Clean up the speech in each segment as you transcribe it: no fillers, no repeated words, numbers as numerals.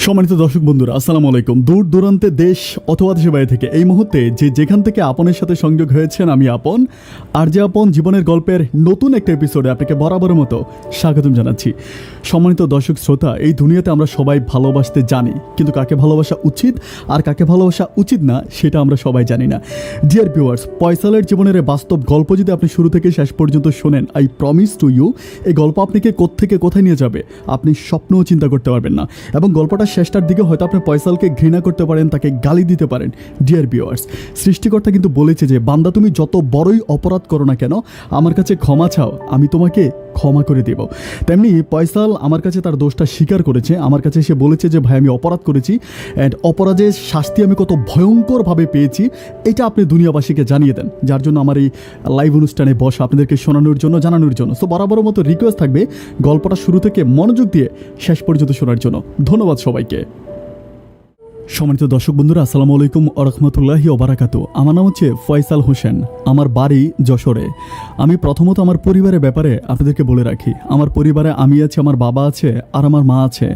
সম্মানিত দর্শক বন্ধুরা, আসসালামু আলাইকুম। দূর দূরান্তে দেশ অথবা দেশের বাইরে থেকে এই মুহূর্তে যেখান থেকে আপনের সাথে সংযোগ হয়েছেন, আমি আপন আর যে আপন জীবনের গল্পের নতুন একটা এপিসোডে আপনাকে বরাবরের মতো স্বাগতম জানাচ্ছি। সম্মানিত দর্শক শ্রোতা, এই দুনিয়াতে আমরা সবাই ভালোবাসতে জানি, কিন্তু কাকে ভালোবাসা উচিত আর কাকে ভালোবাসা উচিত না সেটা আমরা সবাই জানি না। ডিয়ার ভিউয়ার্স, ফয়সালের জীবনের বাস্তব গল্প যদি আপনি শুরু থেকে শেষ পর্যন্ত শোনেন, আই প্রমিস টু ইউ, এই গল্প আপনাকে কোত্থেকে কোথায় নিয়ে যাবে আপনি স্বপ্নও চিন্তা করতে পারবেন না। এবং গল্পটা শেষটার দিকে হয়তো আপনি ফয়সালকে ঘৃণা করতে পারেন, তাকে গালি দিতে পারেন। ডিয়ার ভিউয়ার্স, সৃষ্টিকর্তা কিন্তু বলেছে যে বান্দা, তুমি যত বড়ই অপরাধ করো না কেন, আমার কাছে ক্ষমা চাও, আমি তোমাকে ক্ষমা করে দেব। তেমনি ফয়সাল আমার কাছে তার দোষটা স্বীকার করেছে, আমার কাছে এসে বলেছে যে ভাই আমি অপরাধ করেছি, অ্যান্ড অপরাধের শাস্তি আমি কত ভয়ঙ্করভাবে পেয়েছি এটা আপনি দুনিয়াবাসীকে জানিয়ে দেন, যার জন্য আমার এই লাইভ অনুষ্ঠানে বসা আপনাদেরকে শোনানোর জন্য, জানানোর জন্য। সো বরাবর মতো রিকোয়েস্ট থাকবে গল্পটা শুরু থেকে মনোযোগ দিয়ে শেষ পর্যন্ত শোনার জন্য। ধন্যবাদ সবাইকে। সম্মানিত দর্শক বন্ধুরা, আসসালামু আলাইকুম ওয়া রাহমাতুল্লাহি ওয়া বারাকাতুহু। আমার নাম হচ্ছে ফয়সাল হোসেন, আমার বাড়ি যশোরে। আমি প্রথমত আমার পরিবারের ব্যাপারে আপনাদেরকে বলে রাখি। আমার পরিবারে আমি আছি, আমার বাবা আছে আর আমার মা আছে।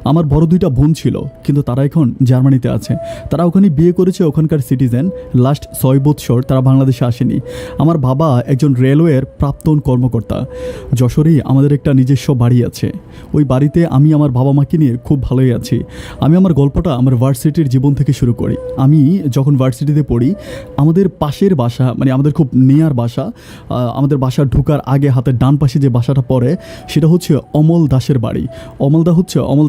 আমার বড় দুইটা বোন ছিল, কিন্তু তারা এখন জার্মানিতে আছে। তারা ওখানে বিয়ে করেছে, ওখানকার সিটিজেন। লাস্ট 6 বছর তারা বাংলাদেশে আসেনি। আমার বাবা একজন রেলওয়ের প্রাক্তন কর্মকর্তা। যশোরেই আমাদের একটা নিজস্ব বাড়ি আছে। ওই বাড়িতে আমি আমার বাবা মাকে নিয়ে খুব ভালোই আছি। আমি আমার গল্পটা আমার ভার্সিটির জীবন থেকে শুরু করি। আমি যখন ভার্সিটিতে পড়ি, আমাদের পাশের বাসা, মানে আমাদের খুব নিয়ার বাসা, আমাদের বাসা ঢোকার আগে হাতের ডান পাশে যে বাসাটা পড়ে সেটা হচ্ছে অমল দাসের বাড়ি। অমল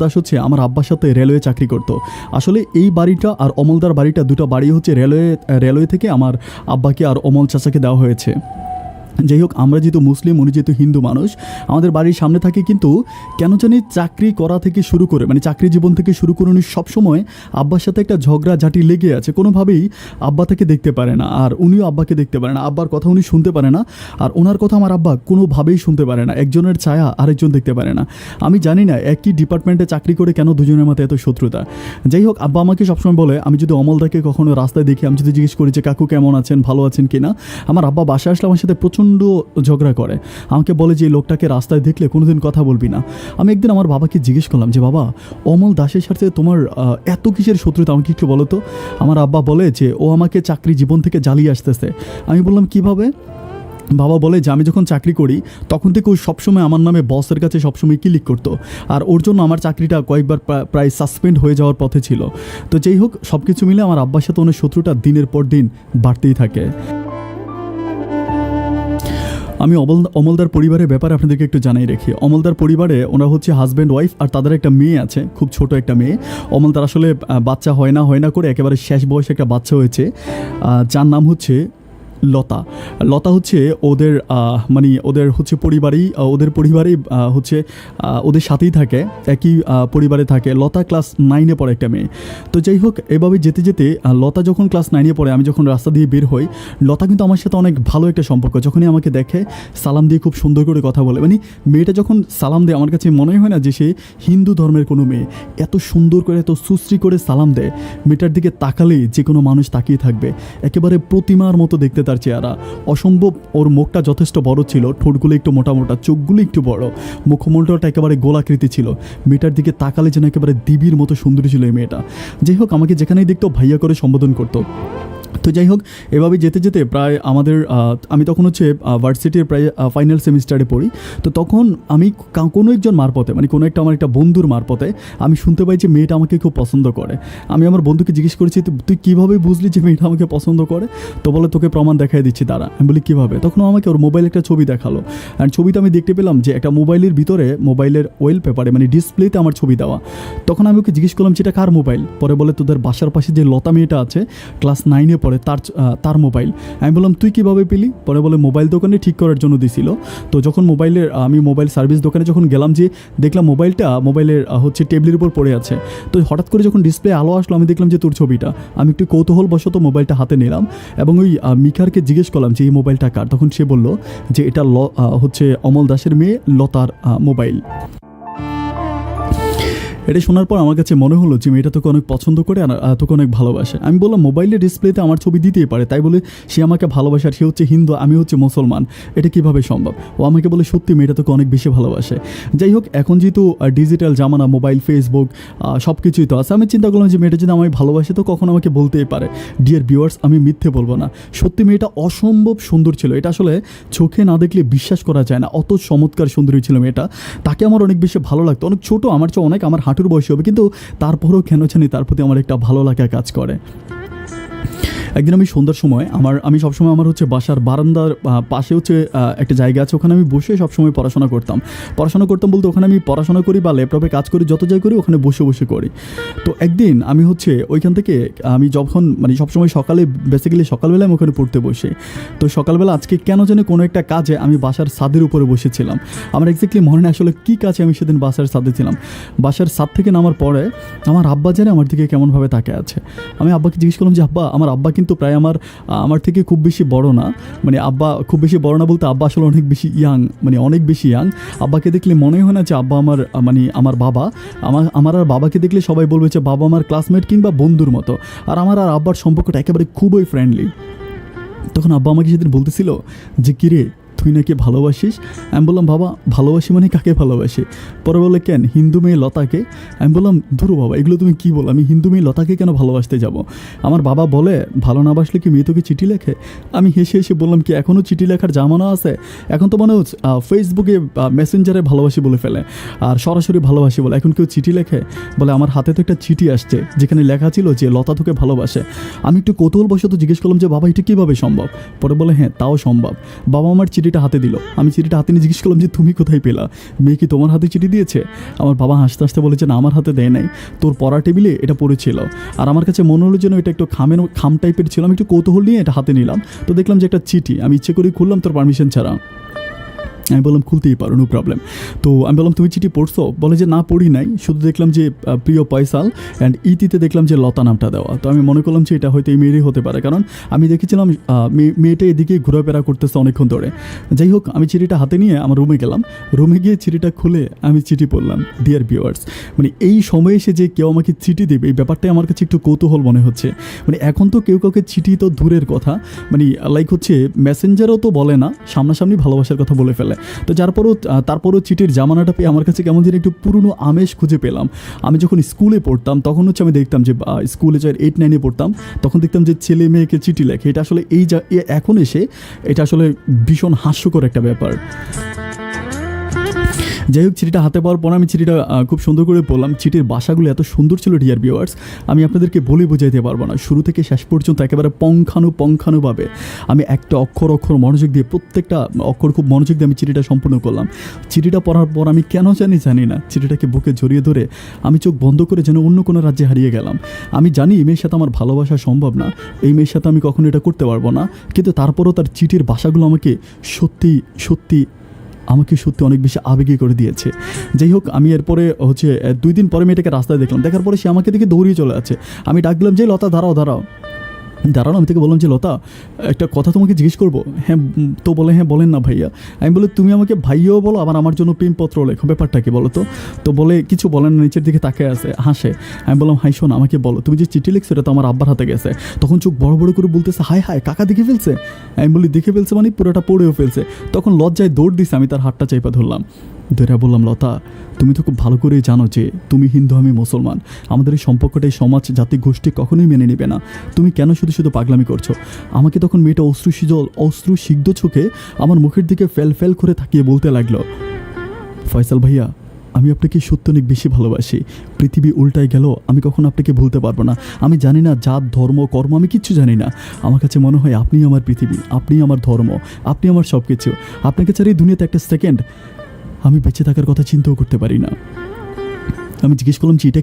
দাস হচ্ছে আমার আব্বার সাথে রেলওয়ে চাকরি করতো। আসলে এই বাড়িটা আর অমলদার বাড়িটা, দুটো বাড়ি হচ্ছে রেলওয়ে থেকে আমার আব্বাকে আর অমল চাচাকে দেওয়া হয়েছে। যাই হোক, আমরা যেহেতু মুসলিম, উনি যেহেতু হিন্দু মানুষ, আমাদের বাড়ির সামনে থাকে। কিন্তু কেন জানি চাকরি করা থেকে শুরু করে, মানে চাকরি জীবন থেকে শুরু করে উনি সবসময় আব্বার সাথে একটা ঝগড়াঝাটি লেগে আছে। কোনোভাবেই আব্বা তাকে দেখতে পারে না, আর উনিও আব্বাকে দেখতে পারে না। আব্বার কথা উনি শুনতে পারে না, আর ওনার কথা আমার আব্বা কোনোভাবেই শুনতে পারে না। একজনের ছায়া আরেকজন দেখতে পারে না। আমি জানি না একই ডিপার্টমেন্টে চাকরি করে কেন দুজনের মধ্যে এত শত্রুতা। যাই হোক, আব্বা আমাকে সবসময় বলে, আমি যদি অমলদাকে কখনো রাস্তায় দেখি, আমি যদি জিজ্ঞেস করি যে কাকু কেমন আছেন, ভালো আছেন কিনা, আমার আব্বা বাসায় আসলে আমার সাথে প্রচণ্ড ঝগড়া করে। আমাকে বলে যে এই লোকটাকে রাস্তায় দেখলে কোনোদিন কথা বলবি না। আমি একদিন আমার বাবাকে জিজ্ঞেস করলাম যে বাবা, অমল দাসের সাথে তোমার এত কিসের শত্রুতা, আমাকে একটু বলো তো। আমার আব্বা বলে যে ও আমাকে চাকরি জীবন থেকে জ্বালিয়ে আসতেছে। আমি বললাম কিভাবে? বাবা বলে যে আমি যখন চাকরি করি তখন থেকে ও সবসময় আমার নামে বসের কাছে সবসময় ক্লিক করতো, আর ওর জন্য আমার চাকরিটা কয়েকবার প্রায় সাসপেন্ড হয়ে যাওয়ার পথে ছিল। তো যাই হোক, সব কিছু মিলে আমার আব্বার সাথে ওনার শত্রুটা দিনের পর দিন বাড়তেই থাকে। আমি অমলদার পরিবারের ব্যাপারে আপনাদেরকে একটু জানাই রাখি। অমলদার পরিবারে ওরা হচ্ছে হাজব্যান্ড ওয়াইফ, আর তাদের একটা মেয়ে আছে, খুব ছোট একটা মেয়ে। অমলদার আসলে বাচ্চা হয় না করে একেবারে শেষ বয়সে একটা বাচ্চা হয়েছে, যার নাম হচ্ছে লতা হচ্ছে ওদের মানে ওদের হচ্ছে পরিবারেই হচ্ছে ওদের সাথেই থাকে, একই পরিবারে থাকে। লতা ক্লাস 9-এ পড়ে একটা মেয়ে। তো যাই হোক, এভাবে যেতে যেতে লতা যখন ক্লাস 9-এ পড়ে, আমি যখন রাস্তা দিয়ে বের হই, লতা কিন্তু আমার সাথে অনেক ভালো একটা সম্পর্ক। যখনই আমাকে দেখে সালাম দিয়ে খুব সুন্দর করে কথা বলে। মানে মেয়েটা যখন সালাম দেয় আমার কাছে মনে হয় না যে সে হিন্দু ধর্মের কোনো মেয়ে। এত সুন্দর করে, এত সুশ্রী করে সালাম দেয়, মেয়েটার দিকে তাকালেই যে কোনো মানুষ তাকিয়ে থাকবে। একেবারে প্রতিমার মতো দেখতে তার চেহারা, অসম্ভব। ওর মুখটা যথেষ্ট বড় ছিল, ঠোঁটগুলো একটু মোটা, চোখগুলো একটু বড়, মুখমণ্ডলটা একেবারে গোলাকৃতি ছিল। মেয়েটার দিকে তাকালে যেন একেবারে দিবির মতো সুন্দরী ছিল এই মেয়েটা। যাই হোক, আমাকে যেখানেই দেখতো ভাইয়া করে সম্বোধন করতো। তো যাই হোক, এভাবে যেতে যেতে প্রায় আমি তখন হচ্ছে ভার্সিটির প্রায় ফাইনাল সেমিস্টারে পড়ি। তো তখন আমি কোনো একজন মারপথে, মানে কোনো একটা আমার একটা বন্ধুর মারপথে আমি শুনতে পাই যে মেয়েটা আমাকে খুব পছন্দ করে। আমি আমার বন্ধুকে জিজ্ঞেস করেছি, তুই কীভাবে বুঝলি যে মেয়েটা আমাকে পছন্দ করে? তো বলে, তোকে প্রমাণ দেখাই দিচ্ছি দাঁড়া। আমি বলি কীভাবে? তখন আমাকে ওর মোবাইলে একটা ছবি দেখালো, অ্যান্ড ছবিটা আমি দেখতে পেলাম যে একটা মোবাইলের ভিতরে, মোবাইলের ওয়েল পেপারে, মানে ডিসপ্লেতে আমার ছবি দেওয়া। তখন আমি ওকে জিজ্ঞেস করলাম যে এটা কার মোবাইল? পরে বলে, তোদের বাসার পাশে যে লতা মেয়েটা আছে ক্লাস 9-এ পড়ে, তার মোবাইল। আমি বললাম তুই কীভাবে পেলি? পরে বলে মোবাইল দোকানে ঠিক করার জন্য দিছিল। তো যখন আমি মোবাইল সার্ভিস দোকানে যখন গেলাম, যে দেখলাম মোবাইলের হচ্ছে টেবিলের উপর পড়ে আছে। তো হঠাৎ করে যখন ডিসপ্লে আলো আসলো, আমি দেখলাম যে তোর ছবিটা। আমি একটু কৌতূহলবশত মোবাইলটা হাতে নিলাম এবং ওই মিখারকে জিজ্ঞেস করলাম যে এই মোবাইলটা কার। তখন সে বলল যে এটা হচ্ছে অমল দাসের মেয়ে লতার মোবাইল। এটা শোনার পর আমার কাছে মনে হলো যে মেয়েটা তোকে অনেক পছন্দ করে আর তোকে অনেক ভালোবাসে। আমি বললাম মোবাইলের ডিসপ্লেতে আমার ছবি দিতেই পারে, তাই বলে সে আমাকে ভালোবাসে আর সে হচ্ছে হিন্দু, আমি হচ্ছে মুসলমান, এটা কীভাবে সম্ভব? ও আমাকে বলে সত্যি মেয়েটা তোকে অনেক বেশি ভালোবাসে। যাই হোক, এখন যেহেতু ডিজিটাল জামানা, মোবাইল, ফেসবুক সব কিছুই তো আছে, আমি চিন্তা করলাম যে মেয়েটা যদি আমায় ভালোবাসে তো কখন আমাকে বলতেই পারে। ডিয়ার ভিউয়ার্স, আমি মিথ্যে বলবো না, সত্যি মেয়েটা অসম্ভব সুন্দর ছিল। এটা আসলে চোখে না দেখলে বিশ্বাস করা যায় না, অত চমৎকার সুন্দরী ছিল মেয়েটা। তাকে আমার অনেক বেশি ভালো লাগতো, অনেক ছোটো, আমার চেয়ে অনেক, আমার হাঁটুর বয়সী হবে, কিন্তু তারপরেও কেন জানি তার প্রতি আমার একটা ভালো লাগা কাজ করে। একদিন আমি সন্ধ্যার সময় আমি সবসময় আমার হচ্ছে বাসার বারান্দার পাশে হচ্ছে একটা জায়গা আছে, ওখানে আমি বসে সবসময় পড়াশোনা করতাম বলতে ওখানে আমি পড়াশোনা করি বা ল্যাপটপে কাজ করি, যত যাই করি ওখানে বসে বসে করি। তো একদিন আমি হচ্ছে ওইখান থেকে আমি যখন মানে সবসময় সকালে, বেসিক্যালি সকালবেলায় আমি ওখানে পড়তে বসে, তো সকালবেলা আজকে কেন জানি কোনো একটা কাজে আমি বাসার ছাদের উপরে বসেছিলাম। আমার এক্স্যাক্টলি মনে নেই আসলে কী কাজে আমি সেদিন বাসার ছাদে ছিলাম। বাসার ছাদ থেকে নামার পরে আমার আব্বা জানে আমার দিকে কেমনভাবে তাকে আছে। আমি আব্বাকে জিজ্ঞেস করলাম যে আব্বা, আমার আব্বা কিন্তু প্রায় আমার থেকে খুব বেশি বড় না, মানে আব্বা খুব বেশি বড় না বলতে আব্বা আসলে অনেক বেশি ইয়াং, মানে অনেক বেশি ইয়াং। আব্বাকে দেখলে মনে হয় না যে আব্বা আমার বাবা। আমার আর বাবাকে দেখলে সবাই বলবে যে বাবা আমার ক্লাসমেট কিংবা বন্ধুর মতো, আর আমার আর আব্বার সম্পর্কটা একেবারে খুবই ফ্রেন্ডলি। তখন আব্বা আমাকে সেদিন বলতেছিল যে কিরে, তুই নাকি ভালোবাসিস? আমি বললাম বাবা, ভালোবাসি মানে কাকে ভালোবাসি? পরে বলে কেন, হিন্দু মেয়ে লতাকে। আমি বললাম ধুরো বাবা, এগুলো তুমি কী বলো, আমি হিন্দু মেয়ে লতাকে কেন ভালোবাসতে যাব? আমার বাবা বলে ভালো না বাসলে কি মেয়ে তোকে চিঠি লেখে? আমি হেসে হেসে বললাম কি এখনও চিঠি লেখার জামানা আছে? এখন তো মনে হচ্ছে ফেসবুকে মেসেঞ্জারে ভালোবাসি বলে ফেলে আর সরাসরি ভালোবাসি বলে, এখন কেউ চিঠি লেখে? বলে আমার হাতে তো একটা চিঠি আসছে যেখানে লেখা ছিল যে লতা তোকে ভালোবাসে। আমি একটু কৌতূহলবশত জিজ্ঞেস করলাম যে বাবা এটা কীভাবে সম্ভব? পরে বলে হ্যাঁ তাও সম্ভব। বাবা আমার চিঠিটা হাতে দিল, আমি চিঠিটা হাতে নিয়ে জিজ্ঞেস করলাম যে তুমি কোথায় পেলা? মেয়ে কি তোমার হাতে চিঠি দিয়েছে? আমার বাবা হাসতে হাসতে বলেছে না, আমার হাতে দেয় নাই, তোর পড়া টেবিলে এটা পড়েছিল। আর আমার কাছে মনে হলো যেন এটা একটু খাম টাইপের ছিল। আমি একটু কৌতূহল নিয়ে এটা হাতে নিলাম, তো দেখলাম যে একটা চিঠি, আমি ইচ্ছে করে খুললাম তোর পারমিশন ছাড়া। আমি বললাম খুলতেই পারো, নো প্রবলেম। তো আমি বললাম তুমি চিঠি পড়ছো? বলে যে না পড়ি নাই, শুধু দেখলাম যে প্রিয় পয়সাল অ্যান্ড ইতিতে দেখলাম যে লতা নামটা দেওয়া। তো আমি মনে করলাম যে এটা হয়তো এই মেয়েরই হতে পারে, কারণ আমি দেখেছিলাম মেয়েটা এদিকে ঘোরাফেরা করতেছে অনেকক্ষণ ধরে। যাই হোক, আমি চিঠিটা হাতে নিয়ে আমার রুমে গেলাম, রুমে গিয়ে চিঠিটা খুলে আমি চিঠি পড়লাম। ডিয়ার ভিউয়ার্স, মানে এই সময়ে এসে যে কেউ আমাকে চিঠি দেবে এই ব্যাপারটাই আমার কাছে একটু কৌতূহল মনে হচ্ছে। মানে এখন তো কেউ কাউকে চিঠি তো দূরের কথা, মানে লাইক হচ্ছে মেসেঞ্জারও তো বলে না, সামনাসামনি ভালোবাসার কথা বলে ফেলে। তো তারপরও চিঠির জামানাটা পেয়ে আমার কাছে কেমন যেন একটু পুরনো আমেজ খুঁজে পেলাম। আমি যখন স্কুলে পড়তাম তখন হচ্ছে আমি দেখতাম যে স্কুলে যখন 8-9-এ পড়তাম তখন দেখতাম যে ছেলে মেয়েকে চিঠি লেখে। এটা আসলে এখন এসে এটা আসলে ভীষণ হাস্যকর একটা ব্যাপার। যাই হোক, চিঠিটা হাতে পাওয়ার পর আমি চিঠিটা খুব সুন্দর করে পড়লাম। চিঠির ভাষাগুলো এত সুন্দর ছিল ডিয়ার ভিউয়ার্স, আমি আপনাদেরকে বলে বোঝাইতে পারবো না। শুরু থেকে শেষ পর্যন্ত একেবারে পঙ্খানুভাবে আমি একটা অক্ষর মনোযোগ দিয়ে, প্রত্যেকটা অক্ষর খুব মনোযোগ দিয়ে আমি চিঠিটা সম্পূর্ণ করলাম। চিঠিটা পড়ার পর আমি কেন জানি না চিঠিটাকে বুকে জড়িয়ে ধরে আমি চোখ বন্ধ করে যেন অন্য কোনো রাজ্যে হারিয়ে গেলাম। আমি জানি এই মেয়ের সাথে আমার ভালোবাসা সম্ভব না, এই মেয়ের সাথে আমি কখনো এটা করতে পারবো না, কিন্তু তারপরও তার চিঠির ভাষাগুলো আমাকে সত্যি অনেক বেশি আবেগী করে দিয়েছে। যাই হোক, আমি এরপরে হচ্ছে 2 দিন পরে মেয়েটাকে রাস্তায় দেখলাম, দেখার পরে সে আমাকে দেখে দৌড়িয়ে চলে আছে। আমি ডাক দিলাম যে লতা দাঁড়াও। আমি থেকে বললাম যে লতা, একটা কথা তোমাকে জিজ্ঞেস করবো। হ্যাঁ। তো বলে হ্যাঁ বলেন না ভাইয়া। আমি বলি তুমি আমাকে ভাইয়াও বলো, আবার আমার জন্য প্রেমপত্র লেখো, ব্যাপারটা কি বলো তো? তো বলে কিছু বলেন না, নিচের দিকে তাকিয়ে আছে, হাসে। আমি বললাম হাই শোন, আমাকে বলো তুমি যে চিঠি লিখছো এটা তো আমার আব্বার হাতে গেছে। তখন চোখ বড় বড় করে বলতেছে হায় কাকা দেখে ফেলছে। আমি বলি দেখে ফেলছে মানে পুরোটা পড়েও ফেলছে। তখন লজ্জায় দৌড় দিছে, আমি তার হাতটা চাইপা ধরলাম, ধরে বললাম লতা, তুমি তো খুব ভালো করেই জানো যে তুমি হিন্দু আমি মুসলমান, আমাদের এই সম্পর্কটাই সমাজ জাতি গোষ্ঠী কখনোই মেনে নেবে না, তুমি কেন শুধু পাগলামি করছো? আমাকে তখন মেয়েটা অশ্রুসিগ্ধ চোখে আমার মুখের দিকে ফেল করে তাকিয়ে বলতে লাগলো, ফয়সাল ভাইয়া, আমি আপনাকে সত্যি অনেক বেশি ভালোবাসি। পৃথিবী উল্টায় গেল আমি কখনো আপনাকে ভুলতে পারবো না। আমি জানি না জাত ধর্ম কর্ম, আমি কিচ্ছু জানি না। আমার কাছে মনে হয় আপনি আমার পৃথিবী, আপনি আমার ধর্ম, আপনি আমার সব কিছু। আপনাকে ছাড়া এই দুনিয়াতে একটা সেকেন্ড আমি বেঁচে থাকার কথা চিন্তাও করতে পারি না। আমি জিজ্ঞেস করলাম যে এটা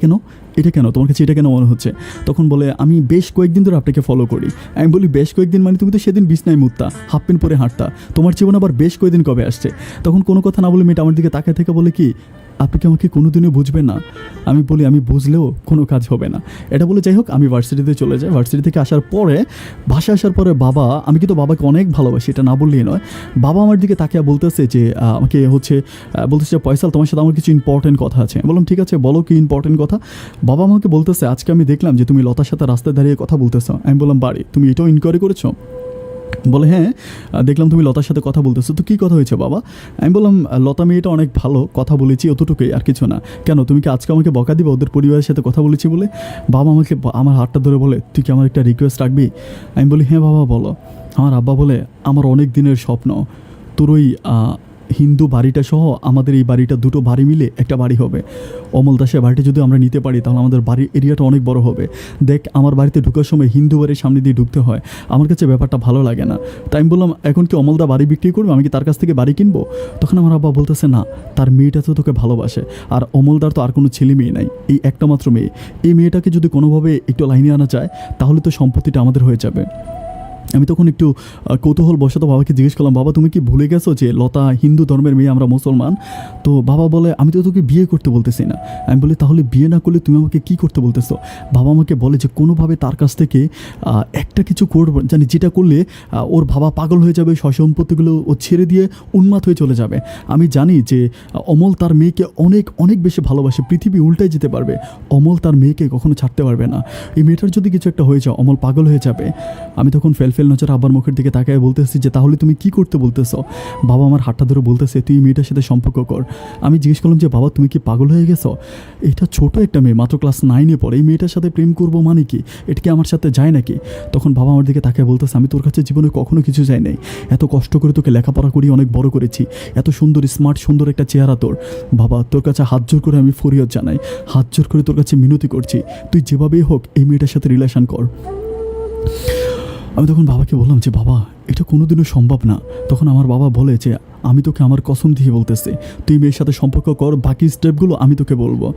কেন তোমার কাছে এটা কেন মনে হচ্ছে? তখন বলে আমি বেশ কয়েকদিন ধরে আপনাকে ফলো করি। আমি বলি বেশ কয়েকদিন মানে তুমি তো সেদিন বিছনায় মুততা, হাফ প্যান্ট পরে হাঁটতা, তোমার জীবনে আবার বেশ কয়েকদিন কবে আসছে? তখন কোনো কথা না বলে মেয়েটা আমার দিকে তাকায় থেকে বলে কি, আপনি কি আমাকে কোনোদিনও বুঝবেন না? আমি বলি আমি বুঝলেও কোনো কাজ হবে না। এটা বলে যাই হোক আমি ভার্সিটিতে চলে যাই। ভার্সিটি থেকে আসার পরে বাসায় আসার পরে বাবা, আমি কিন্তু বাবাকে অনেক ভালোবাসি, এটা না বললেই নয়। বাবা আমার দিকে তাকিয়ে বলতেছে যে আমাকে হচ্ছে বলতেছে যে পয়সাল তোমার সাথে আমার কিছু ইম্পর্টেন্ট কথা আছে। আমি বললাম ঠিক আছে বলো কি ইম্পর্টেন্ট কথা। বাবা আমাকে বলতেছে আজকে আমি দেখলাম যে তুমি লতার সাথে রাস্তায় দাঁড়িয়ে কথা বলতেছো। আমি বললাম বাড়ি, তুমি এটাও ইনকোয়ারি করেছো? বলে হ্যাঁ, দেখলাম তুমি লতার সাথে কথা বলতেছো। তো কী কথা হয়েছে বাবা? আমি বললাম লতা মেয়েটা অনেক ভালো, কথা বলেছি অতটুকুই, আর কিছু না। কেন তুমি কি আজকে আমাকে বকা দিবা ওদের পরিবারের সাথে কথা বলেছি বলে? বাবা আমাকে আমার হাতটা ধরে বলে তুই কি আমার একটা রিকোয়েস্ট রাখবি? আমি বলি হ্যাঁ বাবা বলো। আমার আব্বা বলে আমার অনেক দিনের স্বপ্ন তোর ওই হিন্দু বাড়িটা সহ আমাদের এই বাড়িটা, দুটো বাড়ি মিলে একটা বাড়ি হবে। অমল দাসের বাড়িটা যদি আমরা নিতে পারি তাহলে আমাদের বাড়ির এরিয়াটা অনেক বড় হবে। দেখ আমার বাড়িতে ঢোকার সময় হিন্দু বাড়ির সামনে দিয়ে ঢুকতে হয়, আমার কাছে ব্যাপারটা ভালো লাগে না। তাই আমি বললাম এখন কি অমলদা বাড়ি বিক্রি করবে, আমি কি তার কাছ থেকে বাড়ি কিনবো? তখন আমার আব্বা বলতেছে না, তার মেয়েটা তো তোকে ভালোবাসে, আর অমলদার তো আর কোনো ছেলে মেয়ে নাই, এই একটা মাত্র মেয়ে। এই মেয়েটাকে যদি কোনোভাবে একটু লাইনে আনা যায় তাহলে তো সম্পত্তিটা আমাদের হয়ে যাবে। আমি তখন একটু কৌতূহল বশত বাবাকে জিজ্ঞেস করলাম বাবা তুমি কি ভুলে গেছো যে লতা হিন্দু ধর্মের মেয়ে, আমরা মুসলমান? তো বাবা বলে আমি তো তোকে বিয়ে করতে বলতেছি না। আমি বলি তাহলে বিয়ে না করলে তুমি আমাকে কী করতে বলতেছো? বাবা আমাকে বলে যে কোনোভাবে তার কাছ থেকে একটা কিছু করবো জানি, যেটা করলে ওর বাবা পাগল হয়ে যাবে, সম্পত্তিগুলো ও ছেড়ে দিয়ে উন্মাদ হয়ে চলে যাবে। আমি জানি যে অমল তার মেয়েকে অনেক অনেক বেশি ভালোবাসে, পৃথিবী উল্টায় যেতে পারবে, অমল তার মেয়েকে কখনো ছাড়তে পারবে না। এই মেয়েটার যদি কিছু একটা হয়ে যায় অমল পাগল হয়ে যাবে। আমি তখন ফেল নজর আব্বার মুখের দিকে তাকায় বলতেছি যে তাহলে তুমি কি করতে বলতেছো? বাবা আমার হাতটা ধরে বলতেছে তুই মেয়েটার সাথে সম্পর্ক কর। আমি জিজ্ঞেস করলাম যে বাবা তুমি কি পাগল হয়ে গেছো? এটা ছোট একটা মেয়ে, মাত্র ক্লাস 9-এ পড়ে, এই মেয়েটার সাথে প্রেম করবো মানে কি? এটা কি আমার সাথে যায় নাকি? তখন বাবা আমার দিকে তাকায় বলতেছে আমি তোর কাছে জীবনে কখনো কিছু চাই নাই, এত কষ্ট করে তোকে লেখাপড়া করি অনেক বড় করেছি, এত সুন্দর স্মার্ট সুন্দর একটা চেহারা তোর। বাবা তোর কাছে হাত জোর করে আমি ফরিয়াদ জানাই, হাত জোর করে তোর কাছে মিনতি করছি, তুই যেভাবেই হোক এই মেয়েটার সাথে রিলেশন কর। আমি তখন বাবাকে বললাম যে বাবা এটা কোনোদিনও সম্ভব না। তখন আমার বাবা বলে যে আমি তোকে আমার কসম দিয়ে বলতেছি তুই মেয়ের সাথে সম্পর্ক কর, বাকি স্টেপগুলো আমি তোকে বলবো।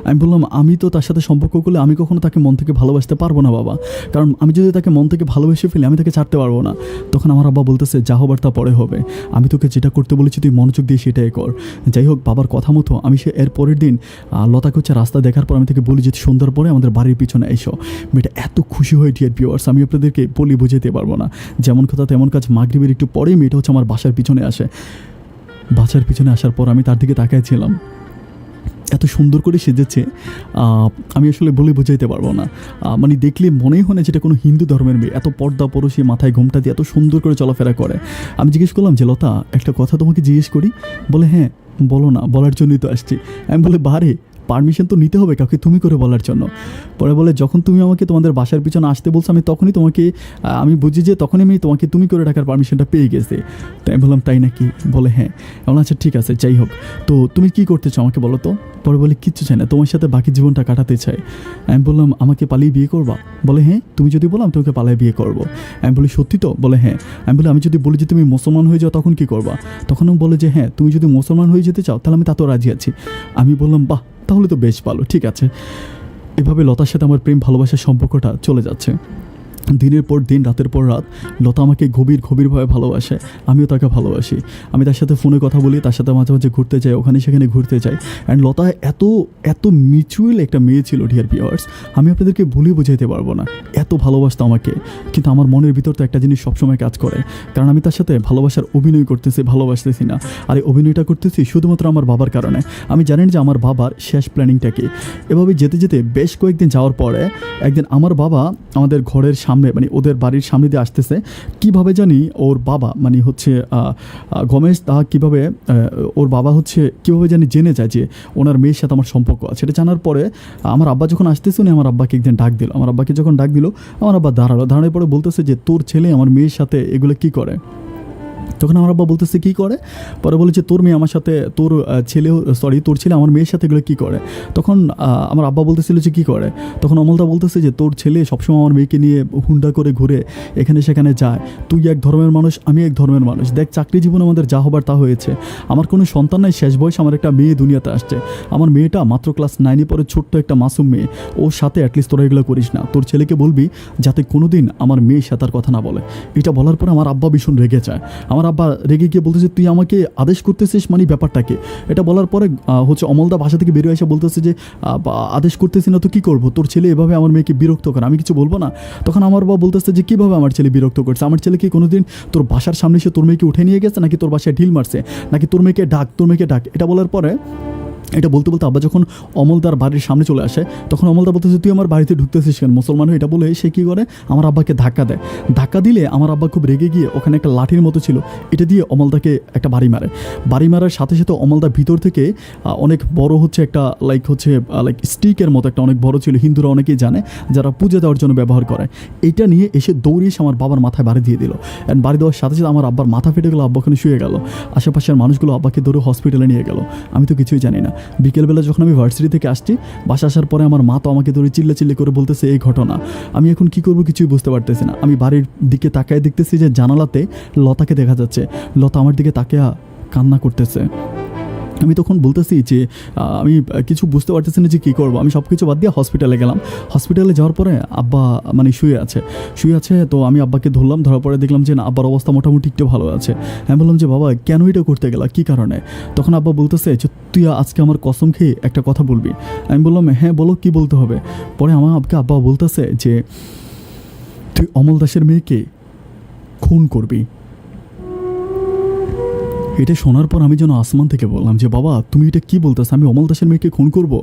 আমি বললাম আমি তো তার সাথে সম্পর্ক করলে আমি কখনো তাকে মন থেকে ভালোবাসতে পারবো না বাবা, কারণ আমি যদি তাকে মন থেকে ভালোবেসে ফেলি আমি তাকে ছাড়তে পারবো না। তখন আমার আব্বা বলতেছে যা হবার তা পরে হবে, আমি তোকে যেটা করতে বলেছি তুই মনোযোগ দিয়ে সেটাই কর। যাই হোক বাবার কথা মতো আমি এর পরের দিন লতাকে হচ্ছে রাস্তা দেখার পর আমি তাকে বলি যে সন্ধ্যার পরে আমাদের বাড়ির পিছনে এসো। মেয়েটা এত খুশি হয়ে ডিয়ার ভিউয়ার্স আমি আপনাদেরকে বলি বুঝাতে পারবো না। যেমন কথা তেমন কাজ, মাগরিবের একটু পরেই মেয়েটা হচ্ছে আমার বাসার পিছনে আসে। বাসার পিছনে আসার পর আমি তার দিকে তাকাইছিলাম, এত সুন্দর করে সেজেছে আমি আসলে বলে বোঝাইতে পারবো না। মানে দেখলে মনেই হয় না যেটা কোনো হিন্দু ধর্মের মেয়ে, এত পর্দা পরশি, মাথায় ঘোমটা দিয়ে এত সুন্দর করে চলাফেরা করে। আমি জিজ্ঞেস করলাম যে লতা একটা কথা তোমাকে জিজ্ঞেস করি? বলে হ্যাঁ বলো না, বলার জন্যই তো আসছি। আমি বলে বারে পারমিশন তো নিতে হবে কাউকে তুমি করে বলার জন্য। পরে বলে যখন তুমি আমাকে তোমাদের বাসার পিছনে আসতে বলছো আমি তখনই তোমাকে আমি বুঝি যে তখনই আমি তোমাকে তুমি করে ডাকার পারমিশনটা পেয়ে গেছি। তাই আমি বললাম তাই নাকি? বলে হ্যাঁ। এমন আচ্ছা ঠিক আছে যাই হোক, তো তুমি কি করতে চাও আমাকে বলো তো? পরে বলে কিচ্ছু চাই না, তোমার সাথে বাকি জীবনটা কাটাতে চাই। আমি বললাম আমাকে পালিয়ে বিয়ে করবা? বলে হ্যাঁ, তুমি যদি বলো আমি তোমাকে পালিয়ে বিয়ে করবো। আমি বলি সত্যি তো? বলে হ্যাঁ। আমি বলি আমি যদি বলি যে তুমি মুসলমান হয়ে যাও তখন কি করবা? তখনও বলে যে হ্যাঁ তুমি যদি মুসলমান হয়ে যেতে চাও তাহলে আমি তাতেও রাজি আছি। আমি বললাম বাহ তাহলে তো বেশ ভালো, ঠিক আছে। এভাবে লতার সাথে আমার প্রেম ভালোবাসার সম্পর্কটা চলে যাচ্ছে। দিনের পর দিন রাতের পর রাত লতা আমাকে গভীরভাবে ভালোবাসে, আমিও তাকে ভালোবাসি। আমি তার সাথে ফোনে কথা বলি, তার সাথে মাঝে মাঝে ঘুরতে যাই, ওখানে সেখানে ঘুরতে যাই। অ্যান্ড লতা এত মিউচুয়াল একটা মেয়ে ছিল ডিয়ার ভিউয়ার্স, আমি আপনাদেরকে ভুলিয়ে বোঝাইতে পারবো না, এত ভালোবাসতো আমাকে। কিন্তু আমার মনের ভিতর তো একটা জিনিস সবসময় কাজ করে, কারণ আমি তার সাথে ভালোবাসার অভিনয় করতেছি, ভালোবাসতেছি না। আর এই অভিনয়টা করতেছি শুধুমাত্র আমার বাবার কারণে। আমি জানেন যে আমার বাবার শেষ প্ল্যানিংটা কি। এভাবে যেতে যেতে বেশ কয়েকদিন যাওয়ার পরে একদিন আমার বাবা আমাদের ঘরের সামনে মানে ওদের বাড়ির সামনে দিয়ে আসতেছে। কিভাবে জানি ওর বাবা মানে হচ্ছে গমেশ দা কীভাবে ওর বাবা হচ্ছে কীভাবে জানি জেনে যায় যে ওনার মেয়ের সাথে আমার সম্পর্ক আছে। এটা জানার পরে আমার আব্বা যখন আসতেছে উনি আমার আব্বাকে একদিন ডাক দিল। আমার আব্বাকে যখন ডাক দিল আমার আব্বা দাঁড়ানোর পরে বলতেছে যে তোর ছেলে আমার মেয়ের সাথে এগুলো কী করে? তখন আমার আব্বা বলতেছে কী করে? পরে বলেছে তোর মেয়ে আমার সাথে তোর ছেলে আমার মেয়ের সাথে এগুলো কী করে? তখন আমার আব্বা বলতেছিল যে কী করে? তখন অমলদা বলতেছে যে তোর ছেলে সবসময় আমার মেয়েকে নিয়ে হুন্ডা করে ঘুরে এখানে সেখানে যায়, তুই এক ধর্মের মানুষ আমি এক ধর্মের মানুষ, দেখ চাকরি জীবনে আমাদের যা হবার তা হয়েছে, আমার কোনো সন্তান নাই, শেষ বয়স আমার একটা মেয়ে দুনিয়াতে আসছে, আমার মেয়েটা মাত্র ক্লাস 9-এ পরে ছোট্ট একটা মাসুম মেয়ে, ওর সাথে অ্যাটলিস্ট তোরা এগুলো করিস না, তোর ছেলেকে বলবি যাতে কোনো দিন আমার মেয়ের সাথে তার কথা না বলে। এটা বলার পরে আমার আব্বা ভীষণ রেগে যায়। আমার আব্বা রেগে গিয়ে বলতেছে তুই আমাকে আদেশ করতেছিস মানে ব্যাপারটা কি? এটা বলার পরে হচ্ছে অমলদা বাসা থেকে বেরিয়ে এসে বলতেছে যে আদেশ করতেছি না তো কী করবো, তোর ছেলে এভাবে আমার মেয়েকে বিরক্ত করে, আমি কিছু বলবো না? তখন আমার বাবা বলতেছে যে কীভাবে আমার ছেলে বিরক্ত করছে? আমার ছেলে কি কোনোদিন তোর বাসার সামনে এসে তোর মেয়েকে উঠে নিয়ে গেছে, নাকি তোর বাসায় ঢিল মারছে, নাকি তোর মেয়েকে ডাক? এটা বলার পরে এটা বলতে বলতে আব্বা যখন অমলদার বাড়ির সামনে চলে আসে তখন অমলদা বলতেছে তুই আমার বাড়িতে ঢুকতেছিস কেন মুসলমান হয়ে? এটা বলে সে কী করে আমার আব্বাকে ধাক্কা দেয়। ধাক্কা দিলে আমার আব্বা খুব রেগে গিয়ে ওখানে একটা লাঠির মতো ছিল, এটা দিয়ে অমলদাকে একটা বাড়ি মারার সাথে সাথে অমলদা ভিতর থেকে অনেক বড় হচ্ছে একটা লাইক স্টিকের মতো একটা অনেক বড় ছিল, হিন্দুরা অনেকেই জানে, যারা পুজো দেওয়ার জন্য ব্যবহার করে। এইটা নিয়ে এসে দৌড়িয়ে এসে আমার বাবার মাথায় বাড়ি দিয়ে দিল। অ্যান্ড বাড়ি দেওয়ার সাথে সাথে আমার আব্বার মাথা ফেটে গেলো, আব্বা ওখানে শুয়ে গেল। আশেপাশের মানুষগুলো আব্বাকে ধরে হসপিটালে নিয়ে গেল, আমি তো কিছুই জানি না। বিকেলবেলা যখন আমি ভার্সিটি থেকে আসছি, বাসা আসার পরে আমার মা তো আমাকে ধরে চিল্লা করে বলতেছে এই ঘটনা। আমি এখন কি করবো কিছুই বুঝতে পারতেছি না। আমি বাড়ির দিকে তাকায় দেখতেছি যে জানালাতে লতাকে দেখা যাচ্ছে, লতা আমার দিকে তাকিয়ে কান্না করতেছে। আমি তখন বলতেছি যে আমি কিছু বুঝতে পারতেছি না যে কী করবো। আমি সব কিছু বাদ দিয়ে হসপিটালে গেলাম। হসপিটালে যাওয়ার পরে আব্বা মানে শুয়ে আছে। তো আমি আব্বাকে ধরলাম, ধরার পরে দেখলাম যে না, আব্বার অবস্থা মোটামুটি একটু ভালো আছে। আমি বললাম যে বাবা কেন এটা করতে গেলা, কী কারণে? তখন আব্বা বলতেছে যে তুই আজকে আমার কসম খেয়ে একটা কথা বলবি। আমি বললাম হ্যাঁ বলো, কী বলতে হবে? পরে আমার আব্বা বলতেছে যে তুই অমল দাসের মেয়েকে খুন করবি। এটা শোনার পর আমি যেন আসমান থেকে বললাম যে বাবা তুমি এটা কী বলতেছ, আমি অমল দাসের মেয়েকে খুন করব?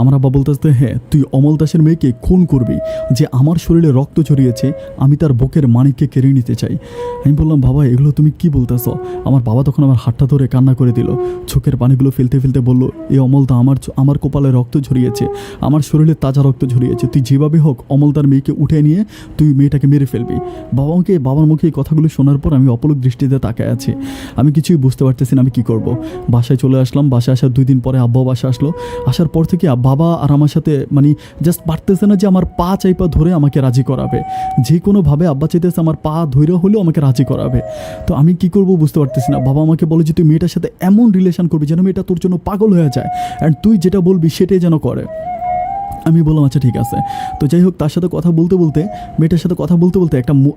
আমার আব্বা বলতেছে হ্যাঁ তুই অমল দাসের মেয়েকে খুন করবি, যে আমার শরীরে রক্ত ঝরিয়েছে, আমি তার বুকের মানিককে কেড়ে নিতে চাই। আমি বললাম বাবা এগুলো তুমি কী বলতেছ? আমার বাবা তখন আমার হাতটা ধরে কান্না করে দিল, চোখের পানিগুলো ফেলতে ফেলতে বলল এই অমলদা আমার কপালে রক্ত ঝরিয়েছে, আমার শরীরে তাজা রক্ত ঝরিয়েছে, তুই যেভাবে হোক অমলদার মেয়েকে উঠে নিয়ে তুই মেয়েটাকে মেরে ফেলবি। বাবার মুখে এই কথাগুলো শোনার পর আমি অপলক দৃষ্টিতে তাকায় আছি, আমি কিছুই বুঝতে পারতেছি না আমি কী করব। বাসায় চলে আসলাম। বাসায় আসার 2 দিন পরে আব্বাও বাসা আসলো। আসার পর থেকে বাবা আর আমার সাথে মানে জাস্ট পারতেছে না যে আমার পা চাইপা ধরে আমাকে রাজি করাবে, যে কোনোভাবে আব্বা চাইতেছে আমার পা ধৈর্য হলেও আমাকে রাজি করাবে। তো আমি কি করব বুঝতে পারতেছি না। বাবা আমাকে বলে যে তুই মেয়েটার সাথে এমন রিলেশন করবি যেন মেয়েটা তোর জন্য পাগল হয়ে যায়, অ্যান্ড তুই যেটা বলবি সেটাই যেন করে। আমি বললাম আচ্ছা ঠিক আছে। তো যাই হোক, তার সাথে কথা বলতে বলতে মেয়েটার সাথে কথা বলতে বলতে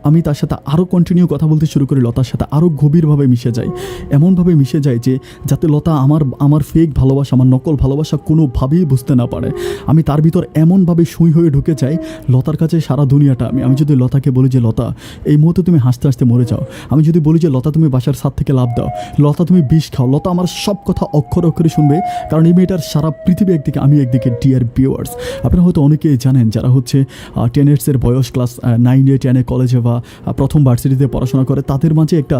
আমি তার সাথে আরও কন্টিনিউ কথা বলতে শুরু করি, লতার সাথে আরও গভীরভাবে মিশে যাই, এমনভাবে মিশে যায় যে যাতে লতা আমার ফেক ভালোবাসা, আমার নকল ভালোবাসা কোনোভাবেই বুঝতে না পারে। আমি তার ভিতর এমনভাবে সুই হয়ে ঢুকে যাই, লতার কাছে সারা দুনিয়াটা আমি যদি লতাকে বলি যে লতা এই মুহূর্তে তুমি হাসতে হাসতে মরে যাও, আমি যদি বলি যে লতা তুমি বাসার ছাদ থেকে লাফ দাও, লতা তুমি বিষ খাও, লতা আমার সব কথা অক্ষরে অক্ষরে শুনবে, কারণ এই মেয়েটার সারা পৃথিবী একদিকে, আমি একদিকে। ডিয়ার ভিউয়ার্স, আপনারা হয়তো অনেকেই জানেন যারা হচ্ছে 10 বয়স, ক্লাস 9 10 কলেজে বা প্রথম ভার্সিটিতে পড়াশোনা করে, তাদের মাঝে একটা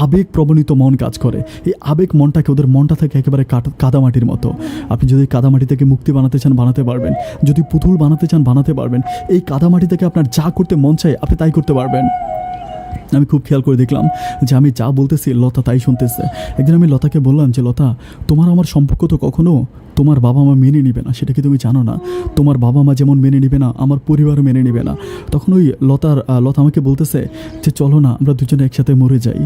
আবেগ প্রবণিত মন কাজ করে। এই আবেগ মনটাকে, ওদের মনটা থাকে একেবারে কাদামাটির মতো। আপনি যদি কাদামাটি থেকে মুক্তি বানাতে চান বানাতে পারবেন, যদি পুতুল বানাতে চান বানাতে পারবেন। এই কাদামাটি থেকে আপনার যা করতে মন চায় আপনি তাই করতে পারবেন। আমি খুব খেয়াল করে দেখলাম যে আমি যা বলতেছি লতা তাই শুনতেছে। একদিন আমি লতাকে বললাম যে লতা তোমার আমার সম্পর্ক তো কখনো তোমার বাবা মা মেনে নিবে না, সেটা কি তুমি জানো না? তোমার বাবা মা যেমন মেনে নিবে না, আমার পরিবারও মেনে নিবে না। তখন ওই লতা আমাকে বলতেছে যে চলো না আমরা দুজনে একসাথে মরে যাই।